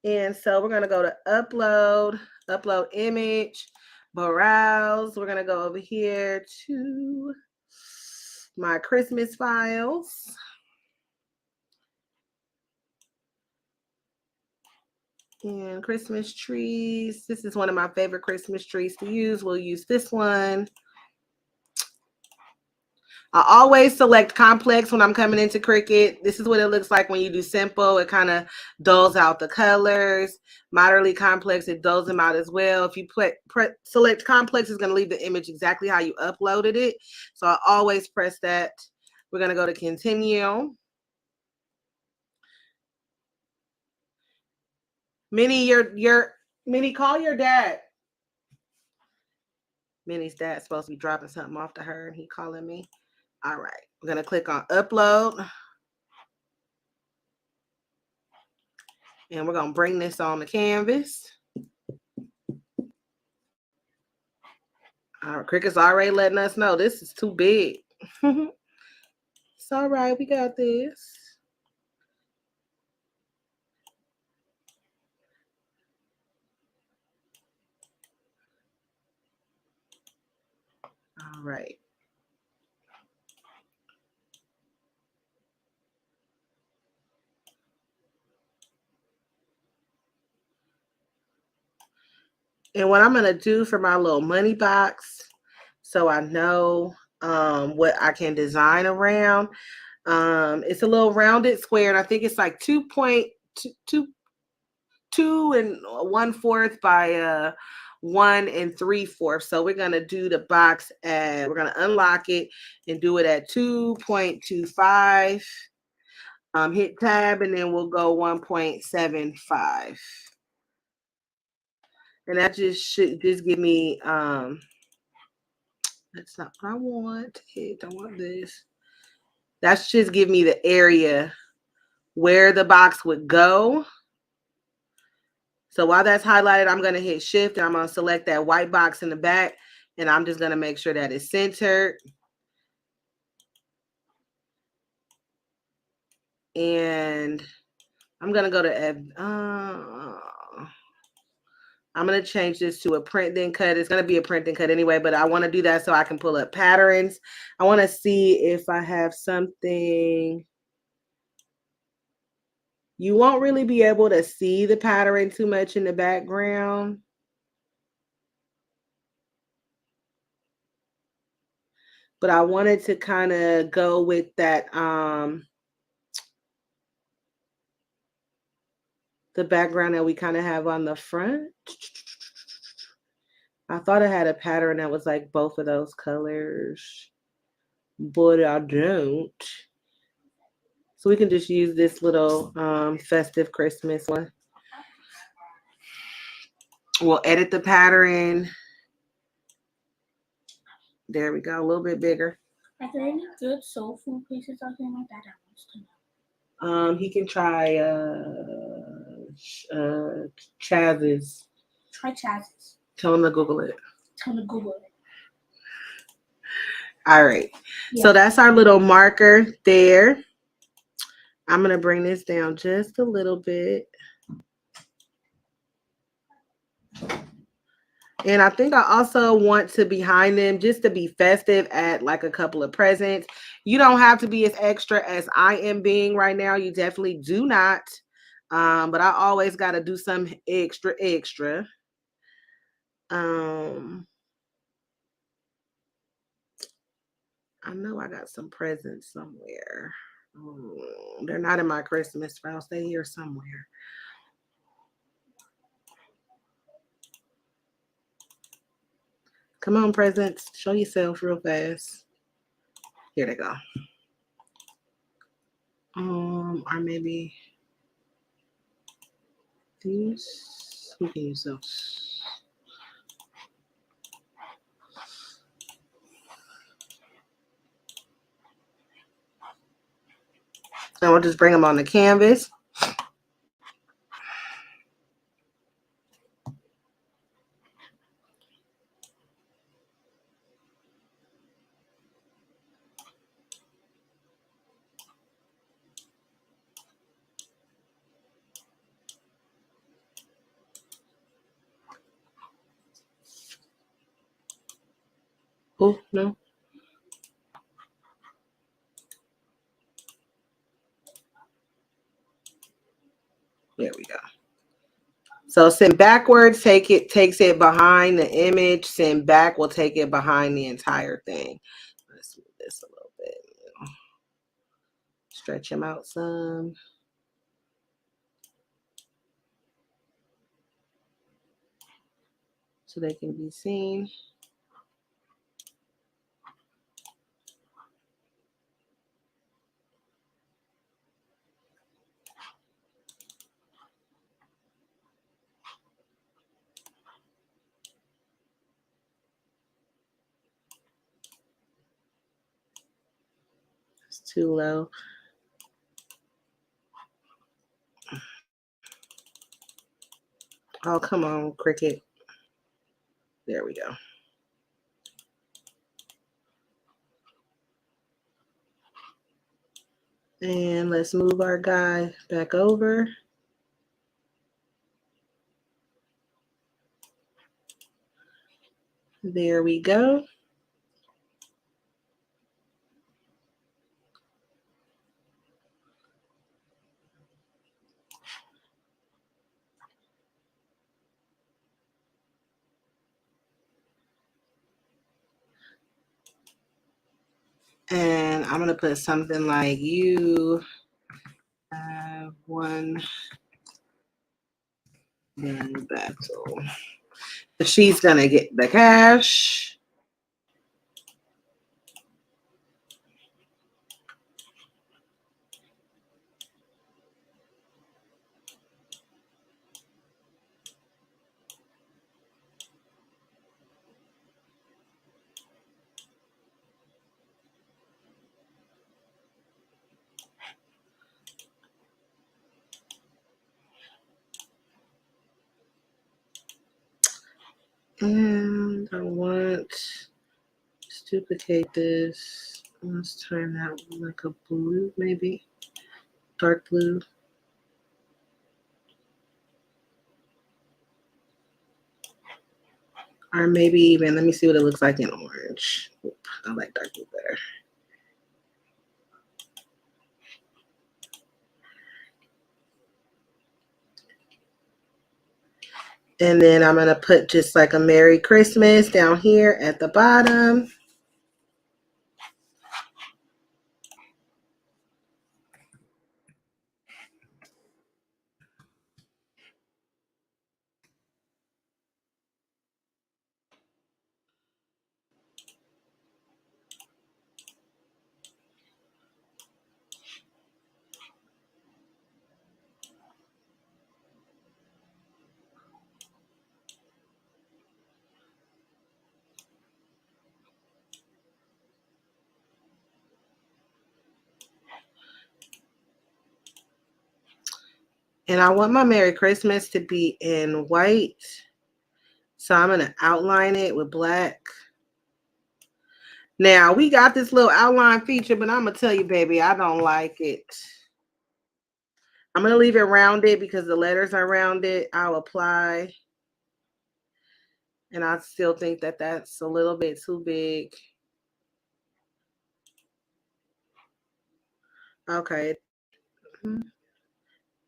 And so we're going to go to upload image, browse. We're going to go over here to my Christmas files. And Christmas trees. This is one of my favorite Christmas trees to use. We'll use this one. I always select complex when I'm coming into Cricut. This is what it looks like when you do simple. It kind of dulls out the colors. Moderately complex, it dulls them out as well. If you select complex, it's going to leave the image exactly how you uploaded it. So I always press that. We're going to go to continue. Minnie, Minnie, call your dad. Minnie's dad's supposed to be dropping something off to her and he calling me. All right, we're going to click on upload. And we're going to bring this on the canvas. Our Cricut's already letting us know this is too big. It's all right. We got this. All right. And what I'm going to do for my little money box, so I know what I can design around. It's a little rounded square, and I think it's like 2.2 1/4 by 1 3/4. So we're gonna do the box at, we're gonna unlock it and do it at 2.25. Hit tab, and then we'll go 1.75. And that should just give me that's not what I want. I don't want this. That's just give me the area where the box would go. So while that's highlighted, I'm going to hit shift and I'm going to select that white box in the back, and I'm just going to make sure that it's centered. And I'm going to go to I'm going to change this to a print then cut. It's going to be a print then cut anyway, but I want to do that so I can pull up patterns. I want to see if I have something. You won't really be able to see the pattern too much in the background. But I wanted to kind of go with that, the background that we kind of have on the front. I thought I had a pattern that was like both of those colors, but I don't. So we can just use this little festive Christmas one. We'll edit the pattern. There we go, a little bit bigger. Are there any good soul food places out there like that? I want to know. He can try Chaz's. Try Chaz's. Tell him to Google it. Tell him to Google it. All right. Yeah. So that's our little marker there. I'm going to bring this down just a little bit. And I think I also want to behind them just to be festive, add like a couple of presents. You don't have to be as extra as I am being right now. You definitely do not. But I always got to do some extra. I know I got some presents somewhere. They're not in my Christmas files. They're here somewhere. Come on, presents. Show yourself real fast. Here they go. Or maybe these. Who can use those? And we'll just bring them on the canvas. Oh, no. There we go. So send backwards, takes it behind the image. Send back will take it behind the entire thing. Let's move this a little bit. Stretch them out some. So they can be seen. It's too low. Oh, come on, Cricut. There we go. And let's move our guy back over. There we go. And I'm going to put something like you have won the battle. She's going to get the cash. And I want to duplicate this. Let's turn that like a blue, maybe dark blue. Or maybe even, let me see what it looks like in orange. Oop, I like dark blue better. And then I'm going to put just like a Merry Christmas down here at the bottom. And I want my Merry Christmas to be in white. So I'm going to outline it with black. Now, we got this little outline feature, but I'm going to tell you, baby, I don't like it. I'm going to leave it rounded because the letters are rounded. I'll apply. And I still think that that's a little bit too big. Okay.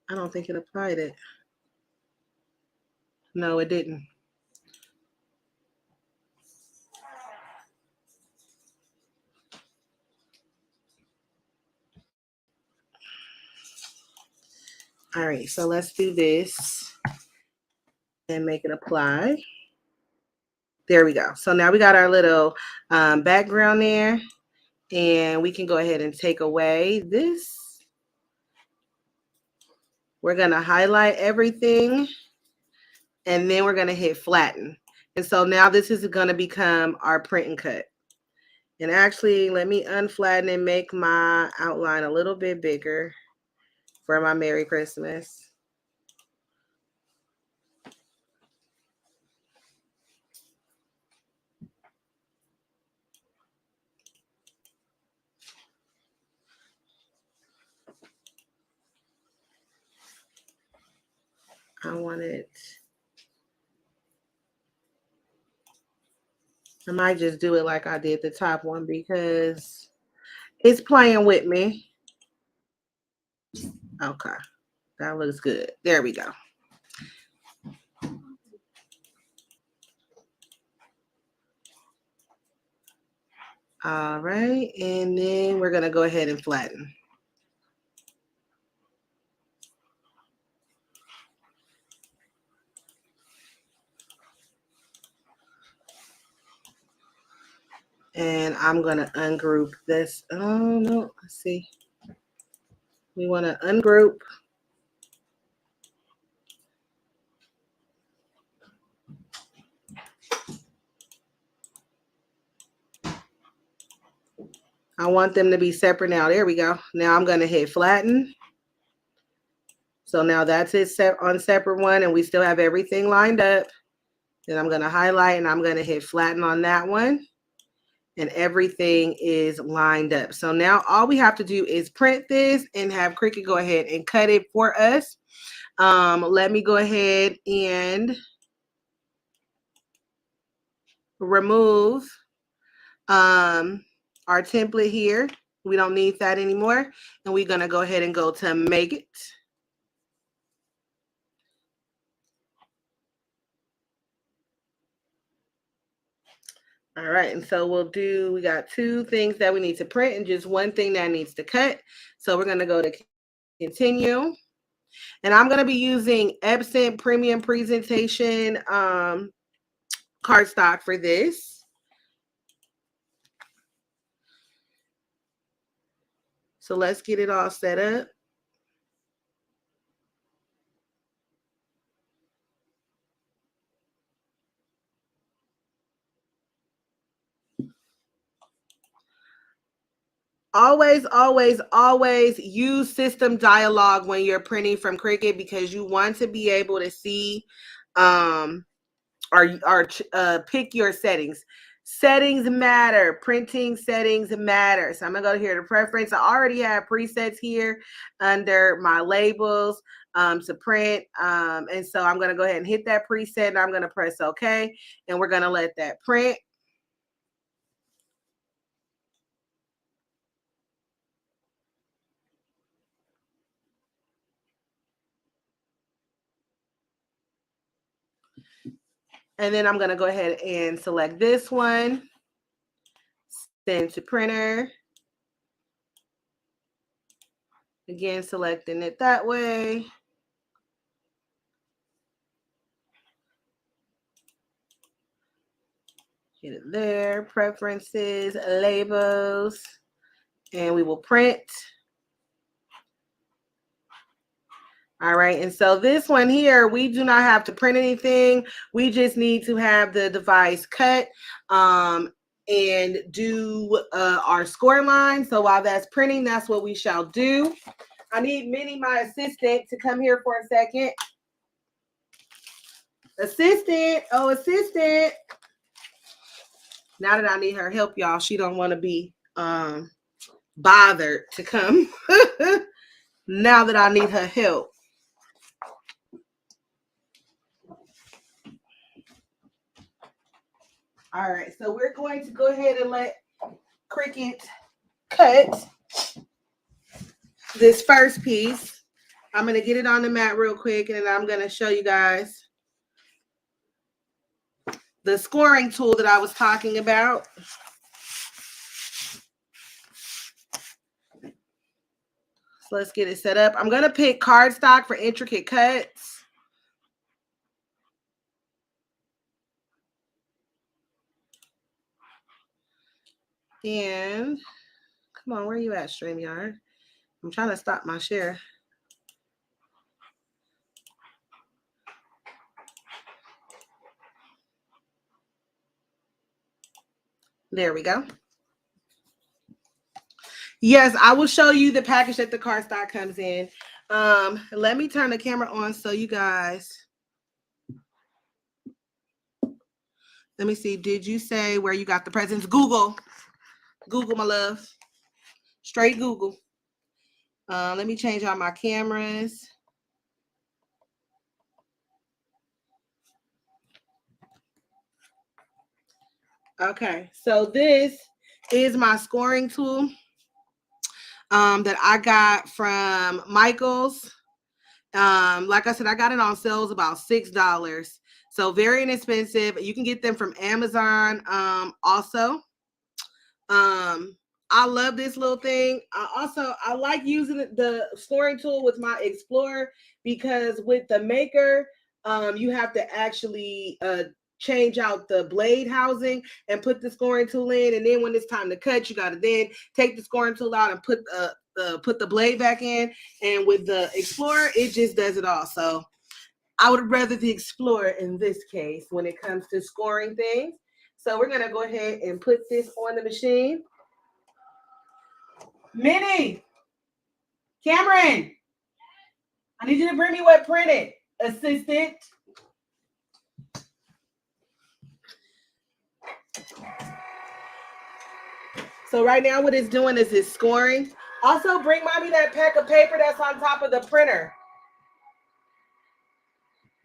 I don't think it applied it. No, it didn't. All right, so let's do this and make it apply. There we go. So now we got our little background there, and we can go ahead and take away this. We're going to highlight everything, and then we're going to hit flatten. And so now this is going to become our print and cut. And actually, let me unflatten and make my outline a little bit bigger for my Merry Christmas. I want it. I might just do it like I did the top one because it's playing with me. Okay, that looks good. There we go. All right, and then we're gonna go ahead and flatten. And I'm gonna ungroup this. Oh no, let's see. We wanna ungroup. I want them to be separate now. There we go. Now I'm gonna hit flatten. So now that's it set on separate one, and we still have everything lined up. Then I'm gonna highlight and I'm gonna hit flatten on that one. And everything is lined up. So now all we have to do is print this and have Cricut go ahead and cut it for us. Let me go ahead and remove our template here. We don't need that anymore. And we're gonna go ahead and go to make it. All right, and so we got two things that we need to print and just one thing that needs to cut. So we're gonna go to continue. And I'm gonna be using Epson Premium Presentation cardstock for this. So let's get it all set up. Always, always, always use system dialog when you're printing from Cricut because you want to be able to see or pick your settings. Settings matter. Printing settings matter. So I'm going to go here to preference. I already have presets here under my labels to print. And so I'm going to go ahead and hit that preset and I'm going to press OK. And we're going to let that print. And then I'm going to go ahead and select this one, send to printer. Again, selecting it that way. Get it there, preferences, labels, and we will print. All right, and so this one here, we do not have to print anything. We just need to have the device cut and do our score line. So while that's printing, that's what we shall do. I need Minnie, my assistant, to come here for a second. Assistant, oh, assistant. Now that I need her help, y'all, she don't want to be bothered to come. Now that I need her help. All right, so we're going to go ahead and let Cricket cut this first piece. I'm going to get it on the mat real quick, and then I'm going to show you guys the scoring tool that I was talking about. So let's get it set up. I'm going to pick cardstock for intricate cuts. And come on, where are you at, StreamYard? I'm trying to stop my share. There we go. Yes, I will show you the package that the cardstock comes in. Let me turn the camera on so you guys. Let me see. Did you say where you got the presents? Google. Google, my love. Straight Google. Let me change out my cameras. Okay, so this is my scoring tool that I got from Michael's. Like I said, I got it on sales about $6. So very inexpensive. You can get them from Amazon also. I love this little thing. I like using the scoring tool with my Explorer because with the Maker, you have to actually change out the blade housing and put the scoring tool in. And then when it's time to cut, you got to then take the scoring tool out and put the blade back in. And with the Explorer, it just does it all. So I would rather the Explorer in this case when it comes to scoring things. So we're going to go ahead and put this on the machine. Minnie, Cameron, I need you to bring me what printed. Assistant. So right now what it's doing is it's scoring. Also bring mommy that pack of paper that's on top of the printer.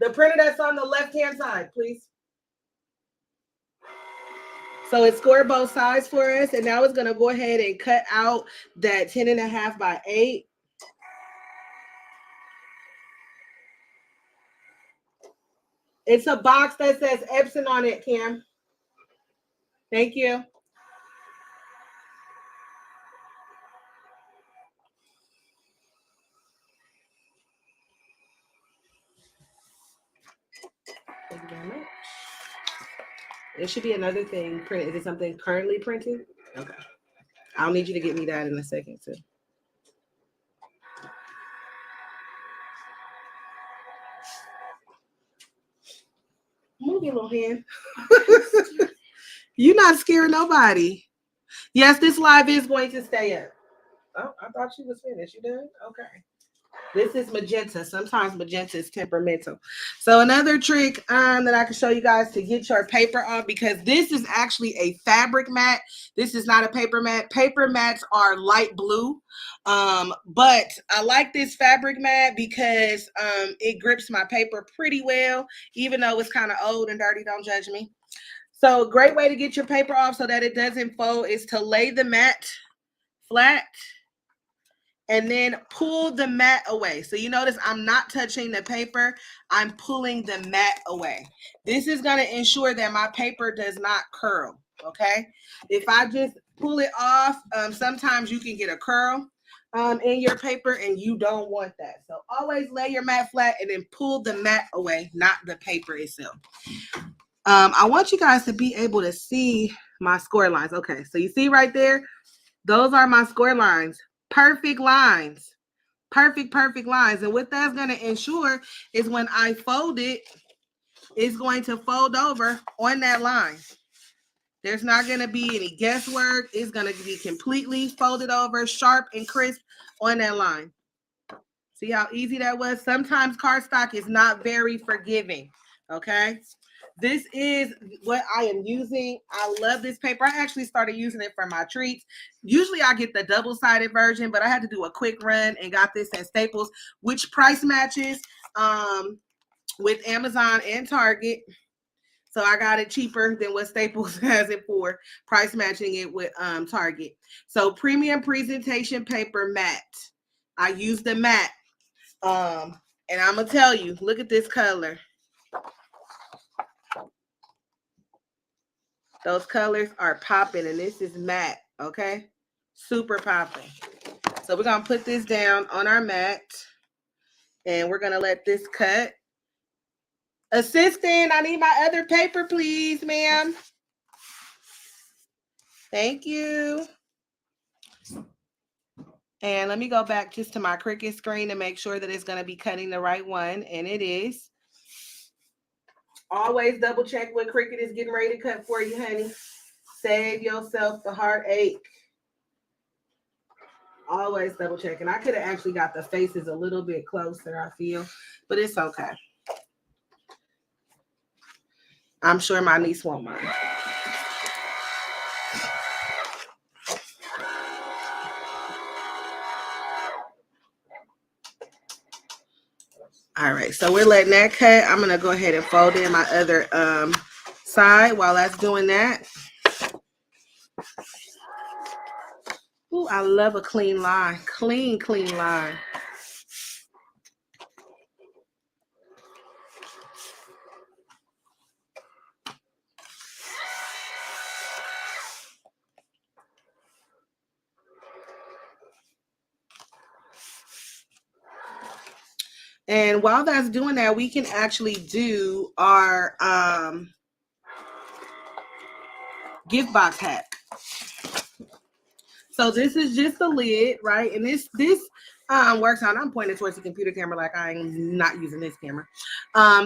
The printer that's on the left-hand side, please. So it scored both sides for us, and now it's going to go ahead and cut out that 10.5 by 8. It's a box that says Epson on it, Cam. Thank you. Thank you very much. There should be another thing printed. Is it something currently printing? Okay. I'll need you to get me that in a second, too. Move your little hand. You're not scaring nobody. Yes, this live is going to stay up. Oh, I thought she was finished. You done? Okay. This is magenta. Sometimes magenta is temperamental. So another trick that I can show you guys to get your paper off, because this is actually a fabric mat. This is not a paper mat. Paper mats are light blue. But I like this fabric mat because it grips my paper pretty well, even though it's kind of old and dirty. Don't judge me. So a great way to get your paper off so that it doesn't fold is to lay the mat flat and then pull the mat away. So you notice I'm not touching the paper. I'm pulling the mat away. This is going to ensure that my paper does not curl, okay? If I just pull it off, sometimes you can get a curl in your paper, and you don't want that. So always lay your mat flat and then pull the mat away, not the paper itself. I want you guys to be able to see my score lines. Okay, so you see right there, those are my score lines. Perfect lines. Perfect lines. And what that's going to ensure is when I fold it, it's going to fold over on that line. There's not going to be any guesswork. It's going to be completely folded over, sharp and crisp on that line. See how easy that was? Sometimes cardstock is not very forgiving, okay? This is what I am using. I love this paper. I actually started using it for my treats. Usually I get the double-sided version, but I had to do a quick run and got this at Staples, which price matches with Amazon and Target. So I got it cheaper than what Staples has it for, price matching it with Target. So premium presentation paper matte. I use the matte. And I'm gonna tell you, look at this color. Those colors are popping, and this is matte, okay? Super popping. So we're gonna put this down on our mat, and we're gonna let this cut. Assistant, I need my other paper, please, ma'am. Thank you. And let me go back just to my Cricut screen to make sure that it's going to be cutting the right one. And it is. Always double check what Cricut is getting ready to cut for you, honey. Save yourself the heartache. Always double check. And I could have actually got the faces a little bit closer, I feel. But it's okay. I'm sure my niece won't mind. All right, so we're letting that cut. I'm gonna go ahead and fold in my other side while that's doing that. Ooh, I love a clean line. Clean line. And while that's doing that, we can actually do our gift box hack. So this is just the lid, right? And this works out. I'm pointing towards the computer camera like I'm not using this camera.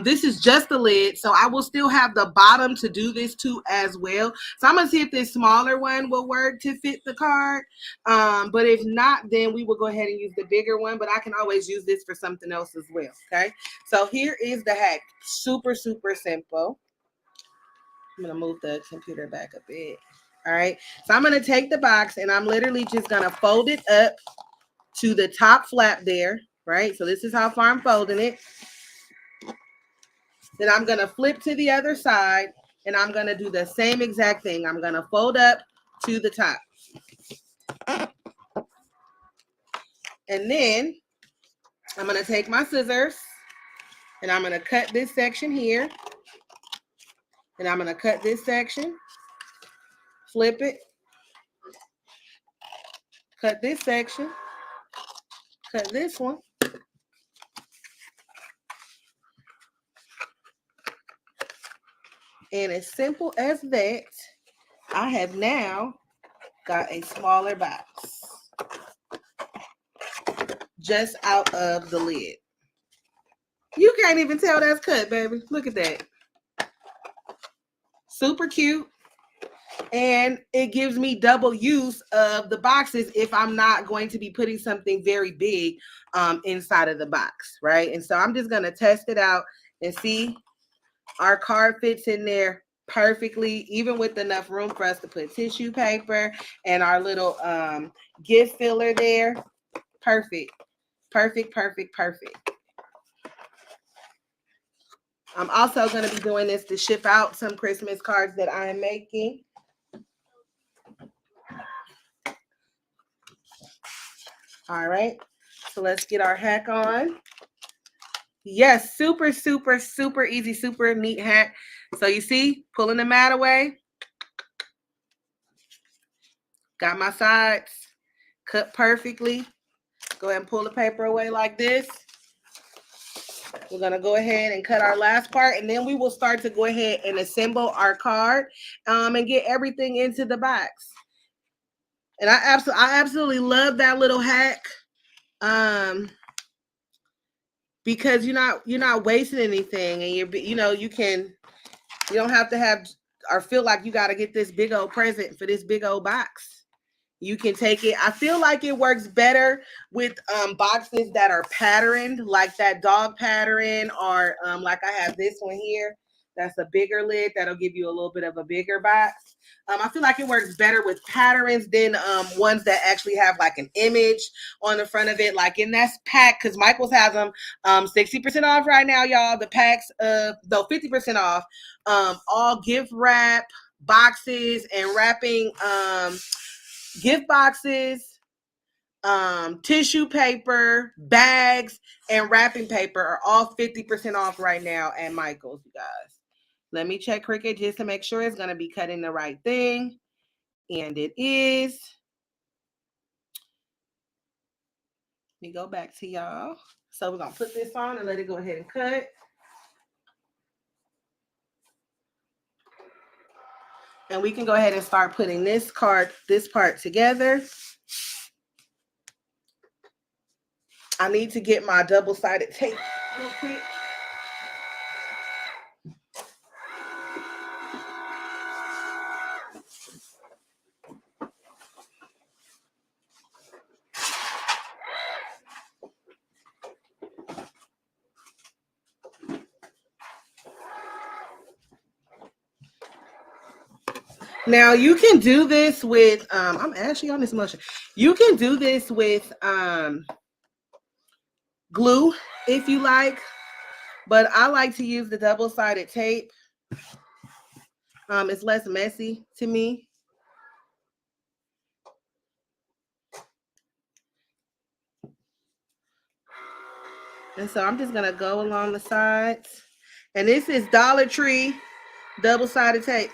This is just the lid. So I will still have the bottom to do this too as well. So I'm going to see if this smaller one will work to fit the card. But if not, then we will go ahead and use the bigger one. But I can always use this for something else as well, okay? So here is the hack. Super, super simple. I'm going to move the computer back a bit. All right, so I'm going to take the box and I'm literally just going to fold it up to the top flap there, right? So this is how far I'm folding it. Then I'm going to flip to the other side and I'm going to do the same exact thing. I'm going to fold up to the top. And then I'm going to take my scissors and I'm going to cut this section here. And I'm going to cut this section. Flip it, cut this section, cut this one, and as simple as that, I have now got a smaller box just out of the lid. You can't even tell that's cut, baby. Look at that. Super cute. And it gives me double use of the boxes if I'm not going to be putting something very big inside of the box, right? And so I'm just going to test it out and see our card fits in there perfectly, even with enough room for us to put tissue paper and our little gift filler there. Perfect. Perfect, perfect, perfect. I'm also going to be doing this to ship out some Christmas cards that I am making. All right, so let's get our hack on. Yes, super, super, super easy, super neat hack. So you see, pulling the mat away. Got my sides cut perfectly. Go ahead and pull the paper away like this. We're going to go ahead and cut our last part, and then we will start to go ahead and assemble our card and get everything into the box. And I absolutely love that little hack because you're not wasting anything, and you don't have to have or feel like you got to get this big old present for this big old box. You can take it. I feel like it works better with boxes that are patterned, like that dog pattern, or like I have this one here. That's a bigger lid. That'll give you a little bit of a bigger box. I feel like it works better with patterns than ones that actually have like an image on the front of it. Like in that's pack, because Michael's has them 60% off right now, y'all. The packs though 50% off. All gift wrap boxes and wrapping gift boxes, tissue paper, bags, and wrapping paper are all 50% off right now at Michael's, you guys. Let me check Cricut just to make sure it's going to be cutting the right thing. And it is. Let me go back to y'all. So we're going to put this on and let it go ahead and cut. And we can go ahead and start putting this part together. I need to get my double-sided tape real quick. Now you can do this with I'm actually on this motion. You can do this with glue if you like, but I like to use the double-sided tape. It's less messy to me. And so I'm just gonna go along the sides. And this is Dollar Tree double-sided tape.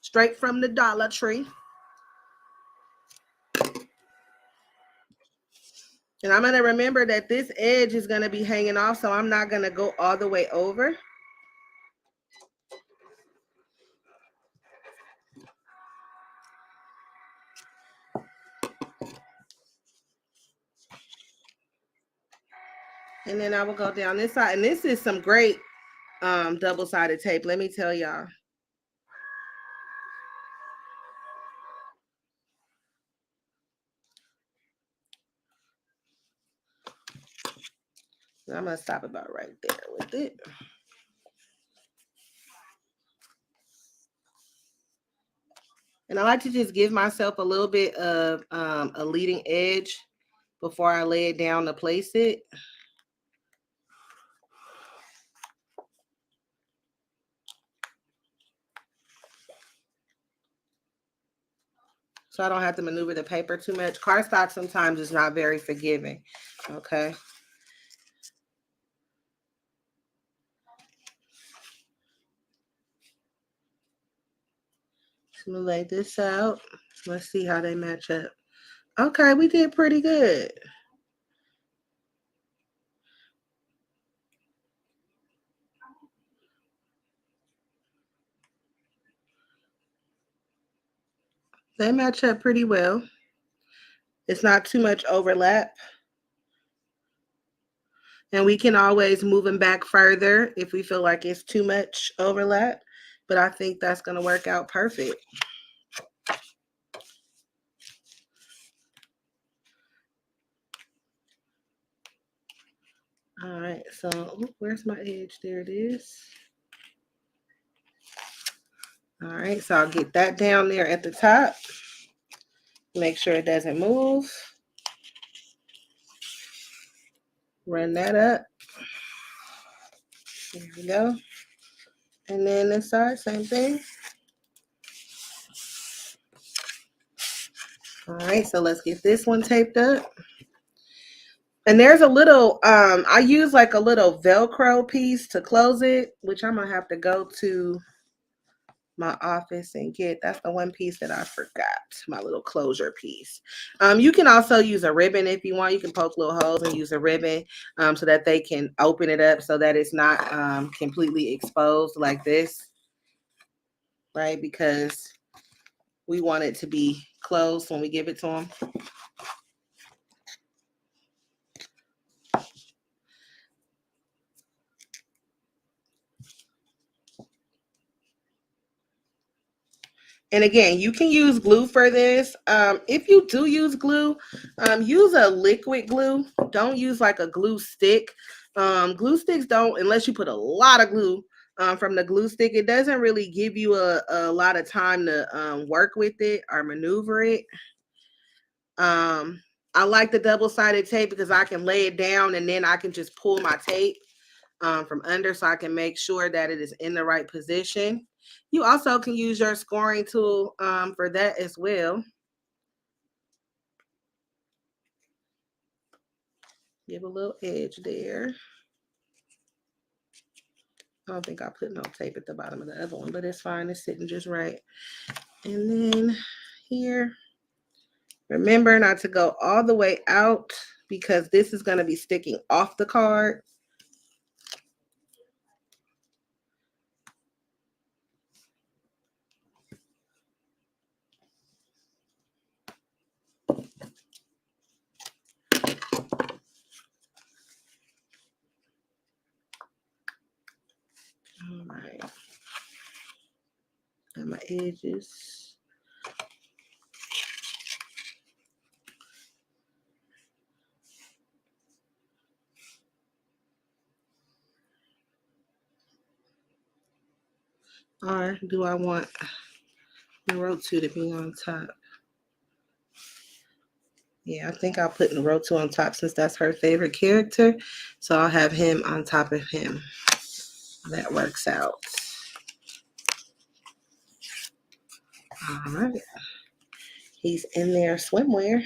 Straight from the Dollar Tree. And I'm gonna remember that this edge is gonna be hanging off, so I'm not gonna go all the way over. And then I will go down this side. And this is some great double-sided tape, let me tell y'all. I'm gonna stop about right there with it. And I like to just give myself a little bit of a leading edge before I lay it down to place it. So I don't have to maneuver the paper too much. Cardstock sometimes is not very forgiving. Okay. So I'm gonna lay this out. Let's see how they match up. Okay, we did pretty good. They match up pretty well. It's not too much overlap. And we can always move them back further if we feel like it's too much overlap. But I think that's going to work out perfect. All right, so where's my edge? There it is. All right, so I'll get that down there at the top. Make sure it doesn't move. Run that up. There we go. And then this side, same thing. All right, so let's get this one taped up. And there's a little, I use like a little Velcro piece to close it, which I'm gonna have to go to my office and get. That's the one piece that I forgot, my little closure piece. You can also use a ribbon if you want. You can poke little holes and use a ribbon so that they can open it up so that it's not completely exposed like this, right? Because we want it to be closed when we give it to them. And again, you can use glue for this. If you do use glue, use a liquid glue. Don't use like a glue stick. Glue sticks don't, unless you put a lot of glue from the glue stick, it doesn't really give you a lot of time to work with it or maneuver it. I like the double-sided tape because I can lay it down and then I can just pull my tape from under so I can make sure that it is in the right position. You also can use your scoring tool for that as well. Give a little edge there. I don't think I put no tape at the bottom of the other one, but it's fine. It's sitting just right. And then here, remember not to go all the way out because this is going to be sticking off the card. All right. And my edges. Or do I want the row 2 to be on top? Yeah, I think I'll put Naruto on top since that's her favorite character. So I'll have him on top of him. That works out. All right. He's in their swimwear.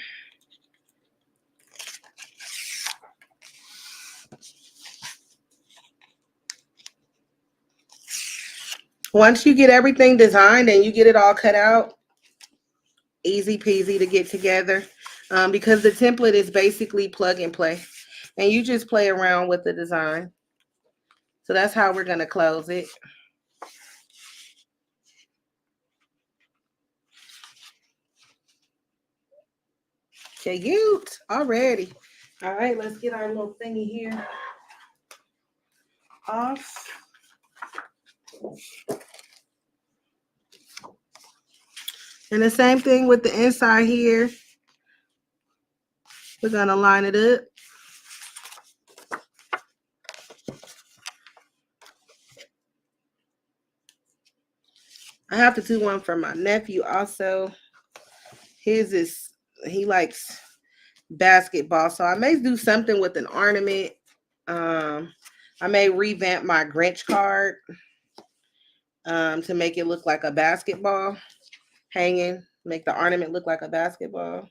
Once you get everything designed and you get it all cut out, easy peasy to get together because the template is basically plug and play. And you just play around with the design. So that's how we're going to close it. Cute already. All right, let's get our little thingy here off. And the same thing with the inside here. We're going to line it up. I have to do one for my nephew also. His is, he likes basketball. So I may do something with an ornament. I may revamp my Grinch card to make it look like a basketball hanging. Make the ornament look like a basketball.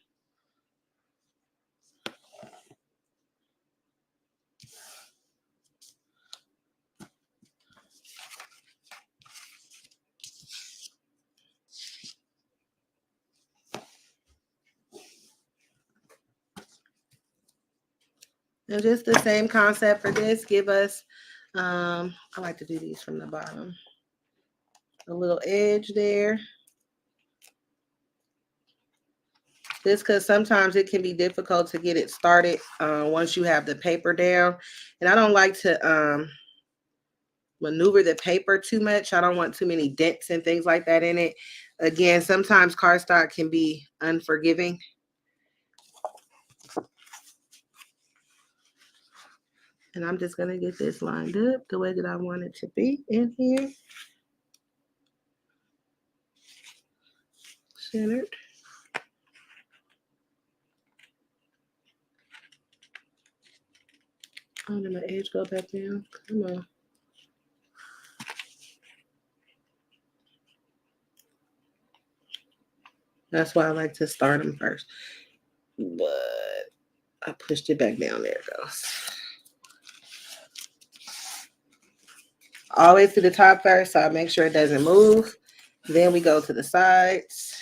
And just the same concept for this. Give us, I like to do these from the bottom. A little edge there. This because sometimes it can be difficult to get it started once you have the paper down. And I don't like to maneuver the paper too much. I don't want too many dents and things like that in it. Again, sometimes cardstock can be unforgiving. And I'm just going to get this lined up the way that I want it to be in here. Centered. Oh, did my edge go back down? Come on. That's why I like to start them first. But I pushed it back down. There it goes. Always to the top first, so I make sure it doesn't move. Then we go to the sides.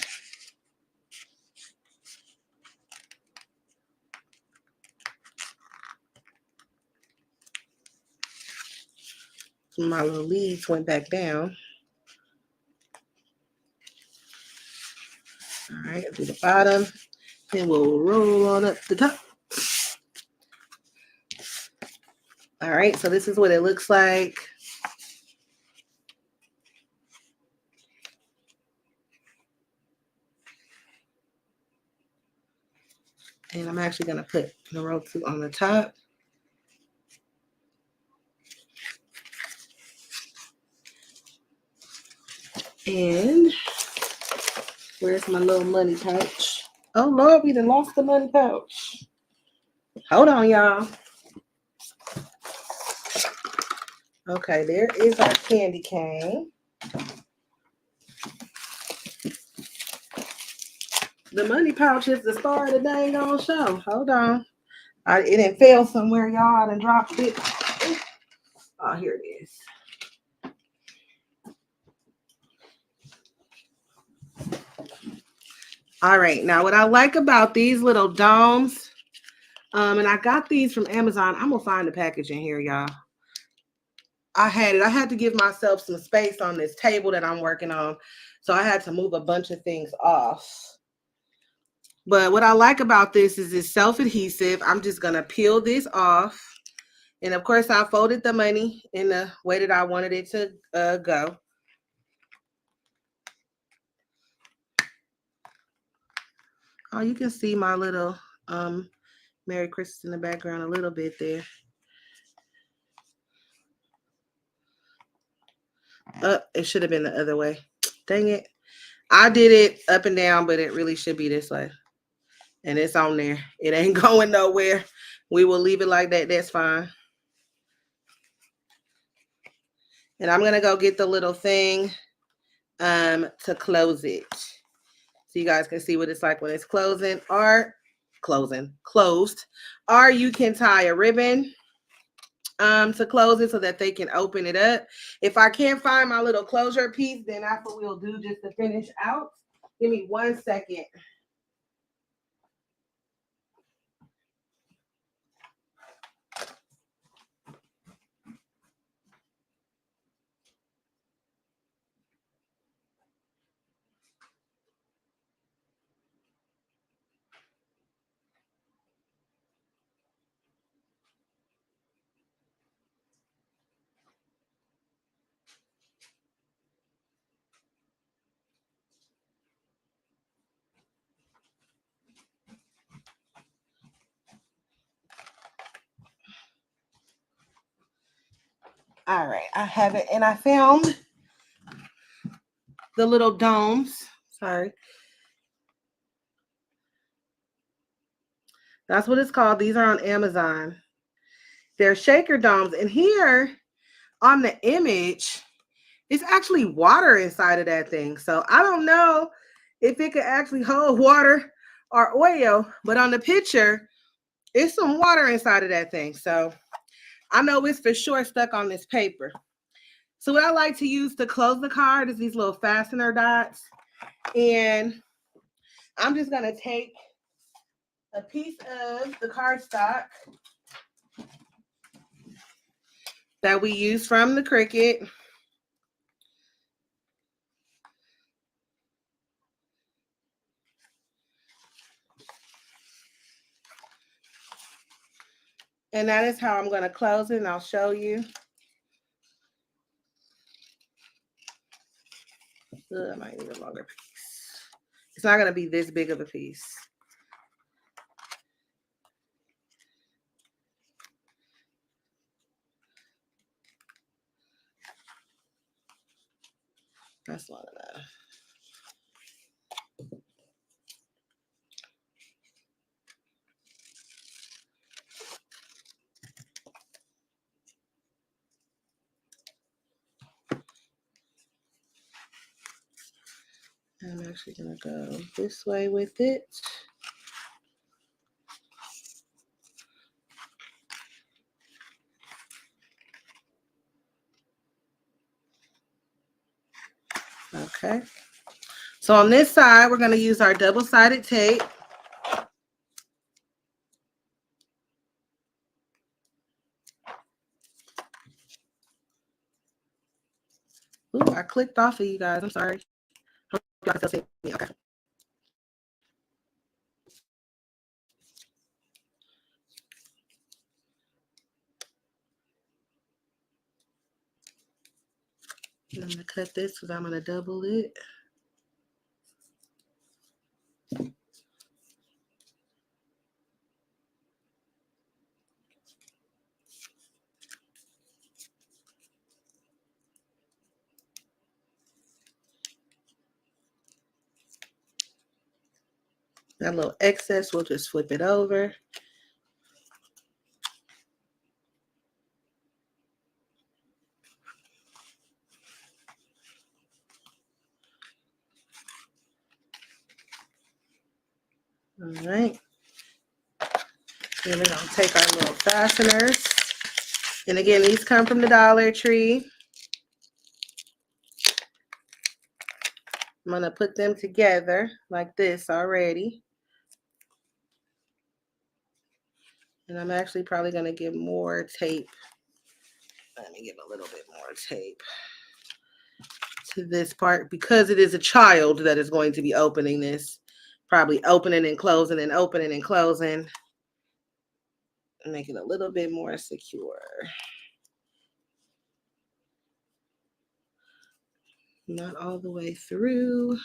My little leaves went back down. All right, do the bottom. Then we'll roll on up the top. All right, so this is what it looks like. And I'm actually going to put number 2 on the top. And where's my little money pouch? Oh, Lord, we done lost the money pouch. Hold on, y'all. Okay, there is our candy cane. The money pouch is the star of the dang on show. Hold on. It didn't fail somewhere, y'all. I done dropped it. Oh, here it is. All right. Now, what I like about these little domes, and I got these from Amazon. I'm going to find the package in here, y'all. I had to give myself some space on this table that I'm working on. So I had to move a bunch of things off. But what I like about this is it's self-adhesive. I'm just going to peel this off. And of course, I folded the money in the way that I wanted it to go. Oh, you can see my little Merry Christmas in the background a little bit there. It should have been the other way. Dang it. I did it up and down, but it really should be this way. And it's on there. It ain't going nowhere. We will leave it like that. That's fine. And I'm going to go get the little thing to close it. So you guys can see what it's like when it's closed. Or you can tie a ribbon to close it so that they can open it up. If I can't find my little closure piece, then that's what we'll do just to finish out. Give me 1 second. All right, I have it, and I found the little domes. Sorry. That's what it's called. These are on Amazon. They're shaker domes. And here on the image, it's actually water inside of that thing. So I don't know if it could actually hold water or oil, but on the picture, it's some water inside of that thing. So I know it's for sure stuck on this paper. So what I like to use to close the card is these little fastener dots. And I'm just going to take a piece of the cardstock that we use from the Cricut. And that is how I'm going to close it, and I'll show you. I might need a longer piece. It's not going to be this big of a piece. That's long enough. I'm actually going to go this way with it. Okay. So on this side, we're going to use our double-sided tape. Ooh, I clicked off of you guys. I'm sorry. Hope y'all can still see me. Okay. I'm going to cut this because I'm going to double it. That little excess, we'll just flip it over. All right. Then we're going to take our little fasteners. And again, these come from the Dollar Tree. I'm going to put them together like this already. And I'm actually probably going to give more tape. Let me give a little bit more tape to this part because it is a child that is going to be opening this. Probably opening and closing and opening and closing. Make it a little bit more secure. Not all the way through.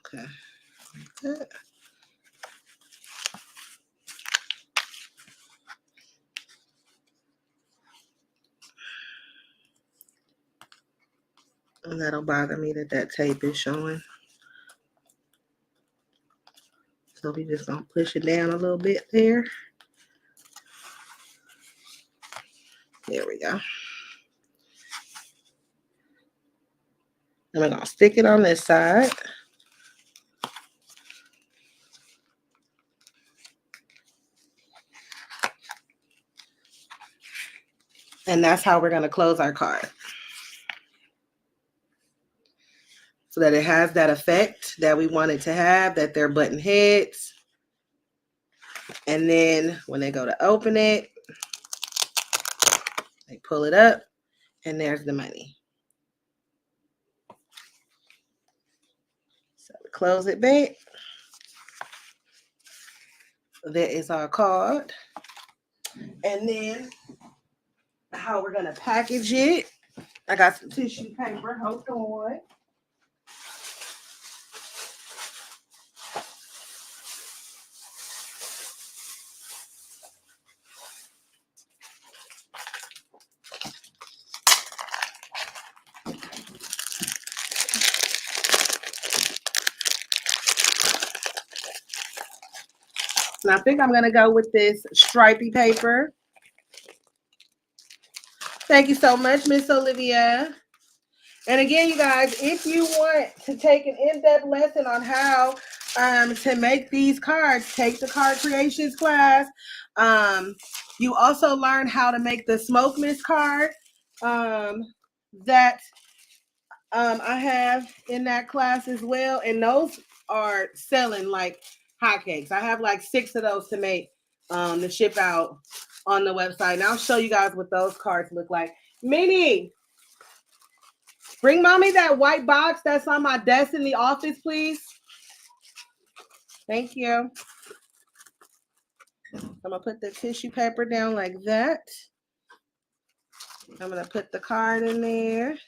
Okay. Like that. And that'll bother me that tape is showing. So we just gonna push it down a little bit there. There we go. And we're gonna stick it on this side. And that's how we're gonna close our card. So that it has that effect that we want it to have, that they're button heads. And then when they go to open it, they pull it up and there's the money. So we close it back. That is our card. And then how we're gonna package it. I got some tissue paper, hold on. And I think I'm gonna go with this stripy paper. Thank you so much, Miss Olivia. And again, you guys, if you want to take an in-depth lesson on how to make these cards, take the card creations class. You also learn how to make the smoke mist card that I have in that class as well. And those are selling like hotcakes. I have like 6 of those to make to ship out on the website. And I'll show you guys what those cards look like. Minnie, bring mommy that white box that's on my desk in the office, please. Thank you. I'm going to put the tissue paper down like that. I'm going to put the card in there.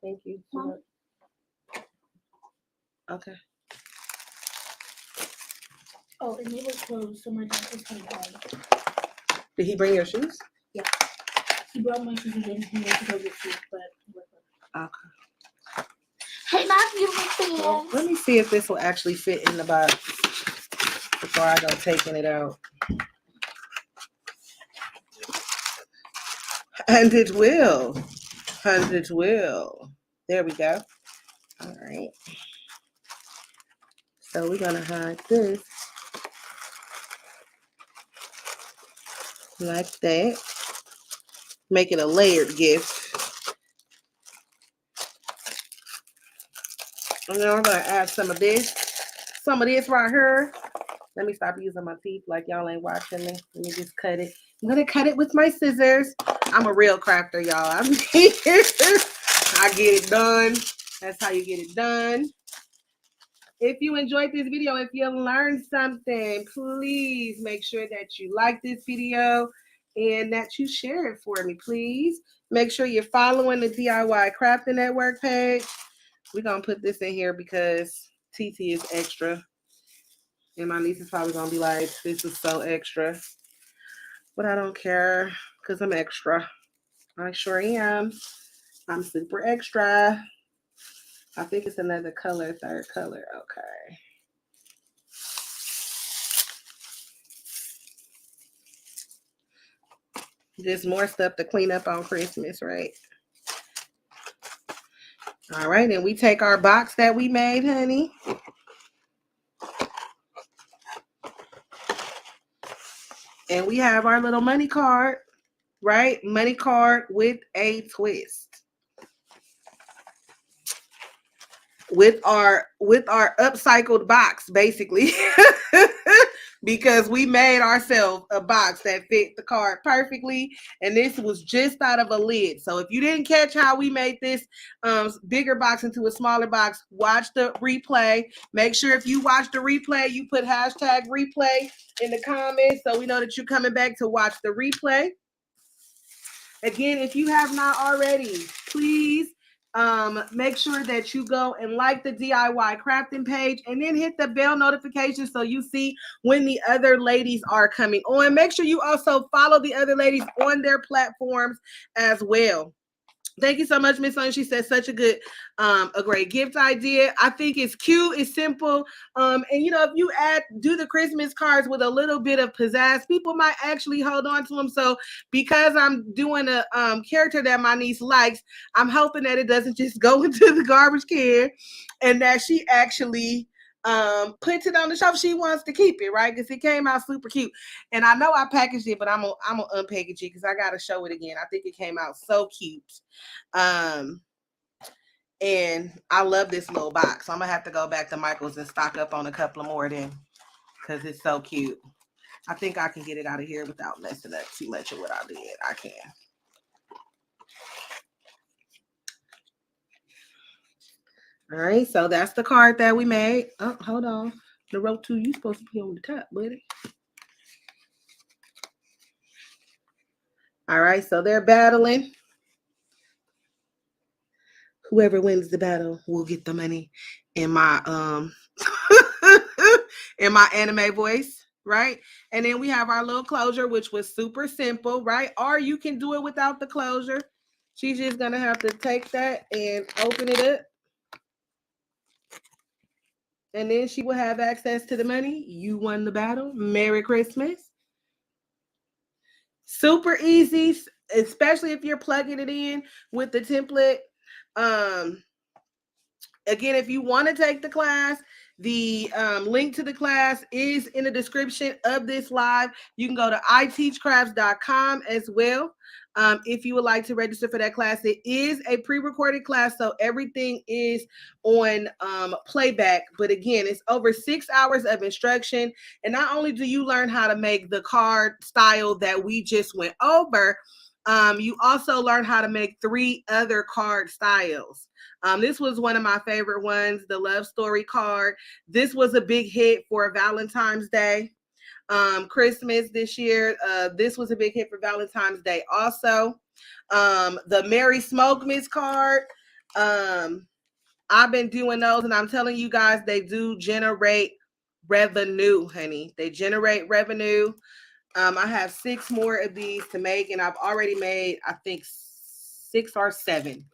Thank you. Okay. Oh, and they were closed, so my dad was coming home. Did he bring your shoes? Yeah. He brought my shoes and he went to go get shoes, but okay. Hey, my beautiful fans. Well, let me see if this will actually fit in the box before I go taking it out. And it will. And it will. There we go. All right. So we're going to hide this like that. Make it a layered gift. And then I'm going to add some of this right here. Let me stop using my teeth like y'all ain't watching me. Let me just cut it. I'm going to cut it with my scissors. I'm a real crafter, y'all. I get it done. That's how you get it done. If you enjoyed this video, if you learned something, please make sure that you like this video and that you share it for me, please. Make sure you're following the DIY Crafting Network page. We're going to put this in here because TT is extra. And my niece is probably going to be like, this is so extra. But I don't care because I'm extra. I sure am. I'm super extra. I think it's another color, third color. Okay. Just more stuff to clean up on Christmas, right? All right, and we take our box that we made, honey. And we have our little money card, right? Money card with a twist. With our upcycled box, basically. Because we made ourselves a box that fit the card perfectly, and this was just out of a lid. So if you didn't catch how we made this bigger box into a smaller box, watch the replay. Make sure if you watch the replay, you put hashtag replay in the comments so we know that you're coming back to watch the replay. Again, if you have not already, please make sure that you go and like the DIY crafting page and then hit the bell notification so you see when the other ladies are coming on. Make sure you also follow the other ladies on their platforms as well. Thank you so much, Miss Sonia. She said such a great gift idea. I think it's cute, it's simple. And you know, if you do the Christmas cards with a little bit of pizzazz, people might actually hold on to them. So because I'm doing a character that my niece likes, I'm hoping that it doesn't just go into the garbage can and that she actually puts it on the shelf. She wants to keep it, right? Because it came out super cute. And I know I packaged it, but I'm gonna unpackage it because I gotta show it again. I think it came out so cute. And I love this little box. So I'm gonna have to go back to Michael's and stock up on a couple of more then because it's so cute. I think I can get it out of here without messing up too much of what I did. I can. All right, so that's the card that we made. Oh, hold on. The row 2, you supposed to be on the top, buddy. All right, so they're battling. Whoever wins the battle will get the money in my in my anime voice, right? And then we have our little closure, which was super simple, right? Or you can do it without the closure. She's just gonna have to take that and open it up. And then she will have access to the money. You won the battle. Merry Christmas. Super easy, especially if you're plugging it in with the template. Again, if you want to take the class, the link to the class is in the description of this live. You can go to iteachcrafts.com as well. If you would like to register for that class, it is a pre-recorded class, so everything is on playback. But again, it's over 6 hours of instruction. And not only do you learn how to make the card style that we just went over, you also learn how to make 3 other card styles. This was one of my favorite ones, the love story card. This was a big hit for Valentine's Day. Christmas this year. This was a big hit for Valentine's Day also. The Merry Smokemas card. I've been doing those, and I'm telling you guys, they do generate revenue, honey. They generate revenue. I have 6 more of these to make, and I've already made, I think, 6 or 7.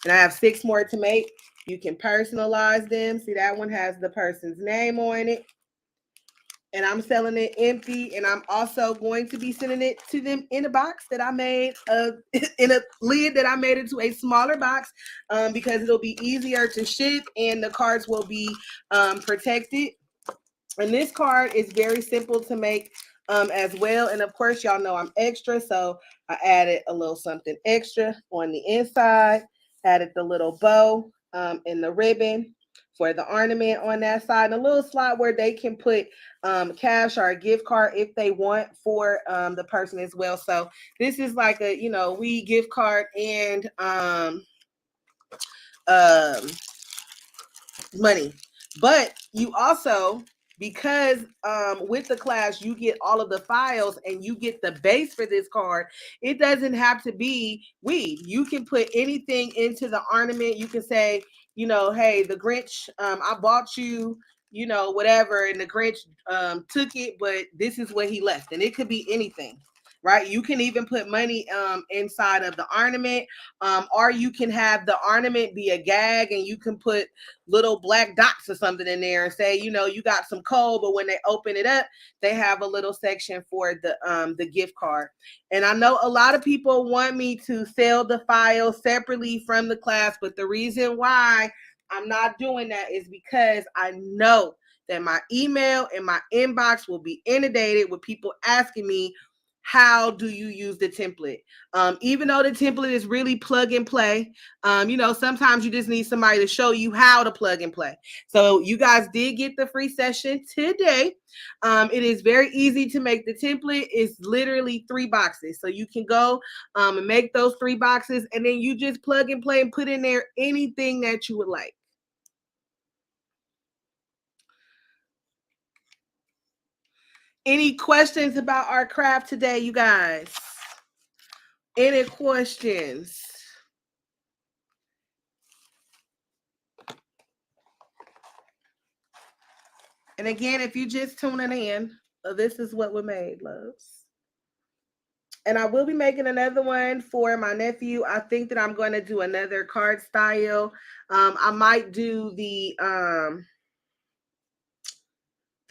And I have 6 more to make. You can personalize them. See, that one has the person's name on it. And I'm selling it empty. And I'm also going to be sending it to them in a box that I made, in a lid that I made into a smaller box, because it'll be easier to ship and the cards will be protected. And this card is very simple to make as well. And of course, y'all know I'm extra, so I added a little something extra on the inside, added the little bow and the ribbon for the ornament on that side, and a little slot where they can put cash or a gift card if they want for the person as well. So this is like a, you know, we gift card and money. But you also, because with the class you get all of the files and you get the base for this card, it doesn't have to be weed. You can put anything into the ornament. You can say, you know, hey, the Grinch, I bought you, you know, whatever, and the Grinch took it, but this is what he left. And it could be anything. Right, you can even put money inside of the ornament, or you can have the ornament be a gag, and you can put little black dots or something in there and say, you know, you got some coal, but when they open it up, they have a little section for the gift card. And I know a lot of people want me to sell the file separately from the class, but the reason why I'm not doing that is because I know that my email and my inbox will be inundated with people asking me, how do you use the template? Even though the template is really plug and play, you know, sometimes you just need somebody to show you how to plug and play. So you guys did get the free session today. It is very easy to make the template. It's literally 3 boxes. So you can go and make those 3 boxes, and then you just plug and play and put in there anything that you would like. Any questions about our craft today, you guys? Any questions? And again, if you just tuning in, this is what we made, loves. And I will be making another one for my nephew. I think that I'm going to do another card style. I might do the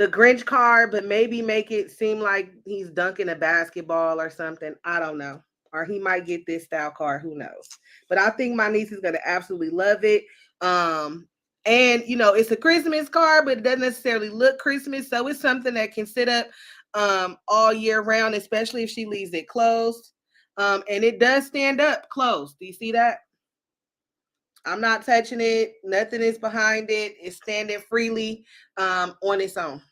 Grinch card, but maybe make it seem like he's dunking a basketball or something. I don't know. Or he might get this style card. Who knows? But I think my niece is going to absolutely love it. And, you know, it's a Christmas card, but it doesn't necessarily look Christmas. So it's something that can sit up all year round, especially if she leaves it closed. And it does stand up closed. Do you see that? I'm not touching it. Nothing is behind it. It's standing freely on its own.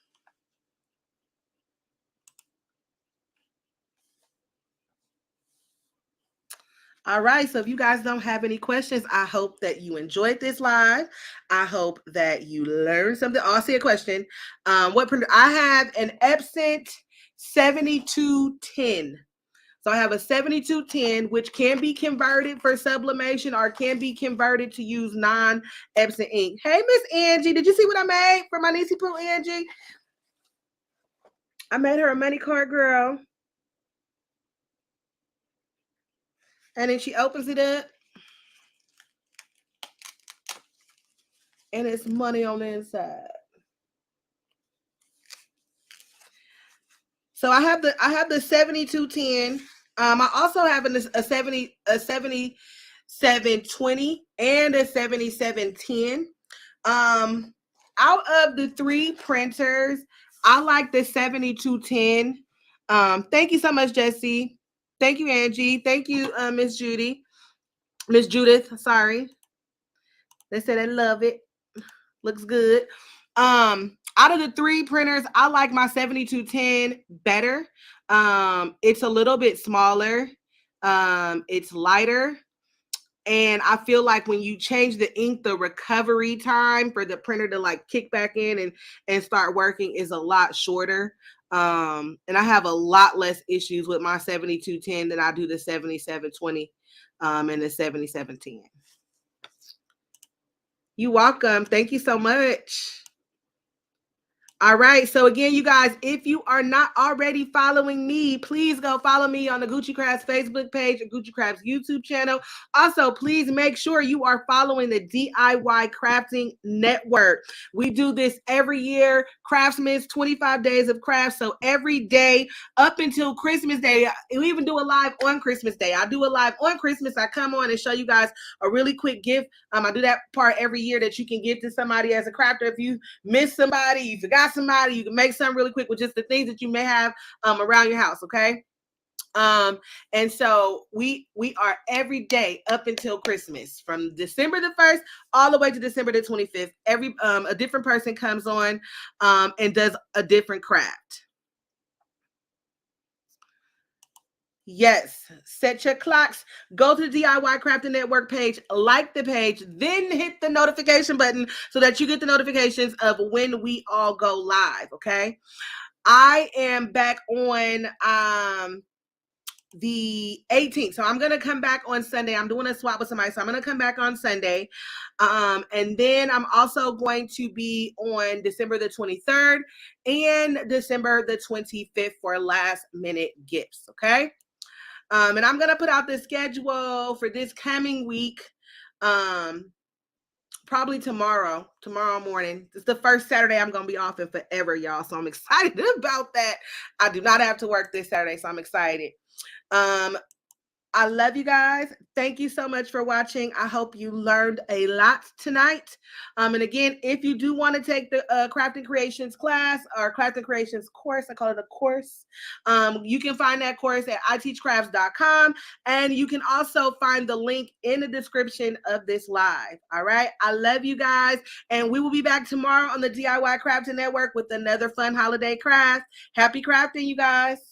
All right. So if you guys don't have any questions, I hope that you enjoyed this live. I hope that you learned something. Oh, I see a question. What printer? I have an Epson 7210. So I have a 7210, which can be converted for sublimation or can be converted to use non-Epson ink. Hey, Miss Angie, did you see what I made for my niecey Pooh, Angie? I made her a money card, girl. And then she opens it up. And it's money on the inside. So I have the 7210. I also have a 7720 and a 7710. Out of the 3 printers, I like the 7210. Thank you so much, Jesse. Thank you, Angie. Thank you, Miss Judy. Miss Judith, sorry. They said they love it. Looks good. Out of the 3 printers, I like my 7210 better. It's a little bit smaller. It's lighter. And I feel like when you change the ink, the recovery time for the printer to like kick back in and start working is a lot shorter. And I have a lot less issues with my 7210 than I do the 7720 and the 7710. You're welcome. Thank you so much. All right. So again, you guys, if you are not already following me, please go follow me on the Gucci Crafts Facebook page and Gucci Crafts YouTube channel. Also, please make sure you are following the DIY Crafting Network. We do this every year. Craftzmas, 25 days of crafts. So every day up until Christmas Day, we even do a live on Christmas Day. I do a live on Christmas. I come on and show you guys a really quick gift. I do that part every year that you can give to somebody as a crafter. If you miss somebody, you forgot somebody, you can make something really quick with just the things that you may have around your house. Okay. And so we are every day up until Christmas, from December the 1st all the way to December the 25th. Every a different person comes on and does a different craft. Yes, set your clocks. Go to the DIY Crafting Network page, like the page, then hit the notification button so that you get the notifications of when we all go live. Okay. I am back on the 18th. So I'm gonna come back on Sunday. I'm doing a swap with somebody, so I'm gonna come back on Sunday. And then I'm also going to be on December the 23rd and December the 25th for last minute gifts. Okay. And I'm gonna put out the schedule for this coming week. Probably tomorrow morning. It's the first Saturday I'm gonna be off in forever, y'all. So I'm excited about that. I do not have to work this Saturday, so I'm excited. I love you guys. Thank you so much for watching. I hope you learned a lot tonight. And again, if you do want to take the Crafting Creations class or Crafting Creations course, I call it a course, you can find that course at iteachcrafts.com. And you can also find the link in the description of this live. All right. I love you guys. And we will be back tomorrow on the DIY Crafting Network with another fun holiday craft. Happy crafting, you guys.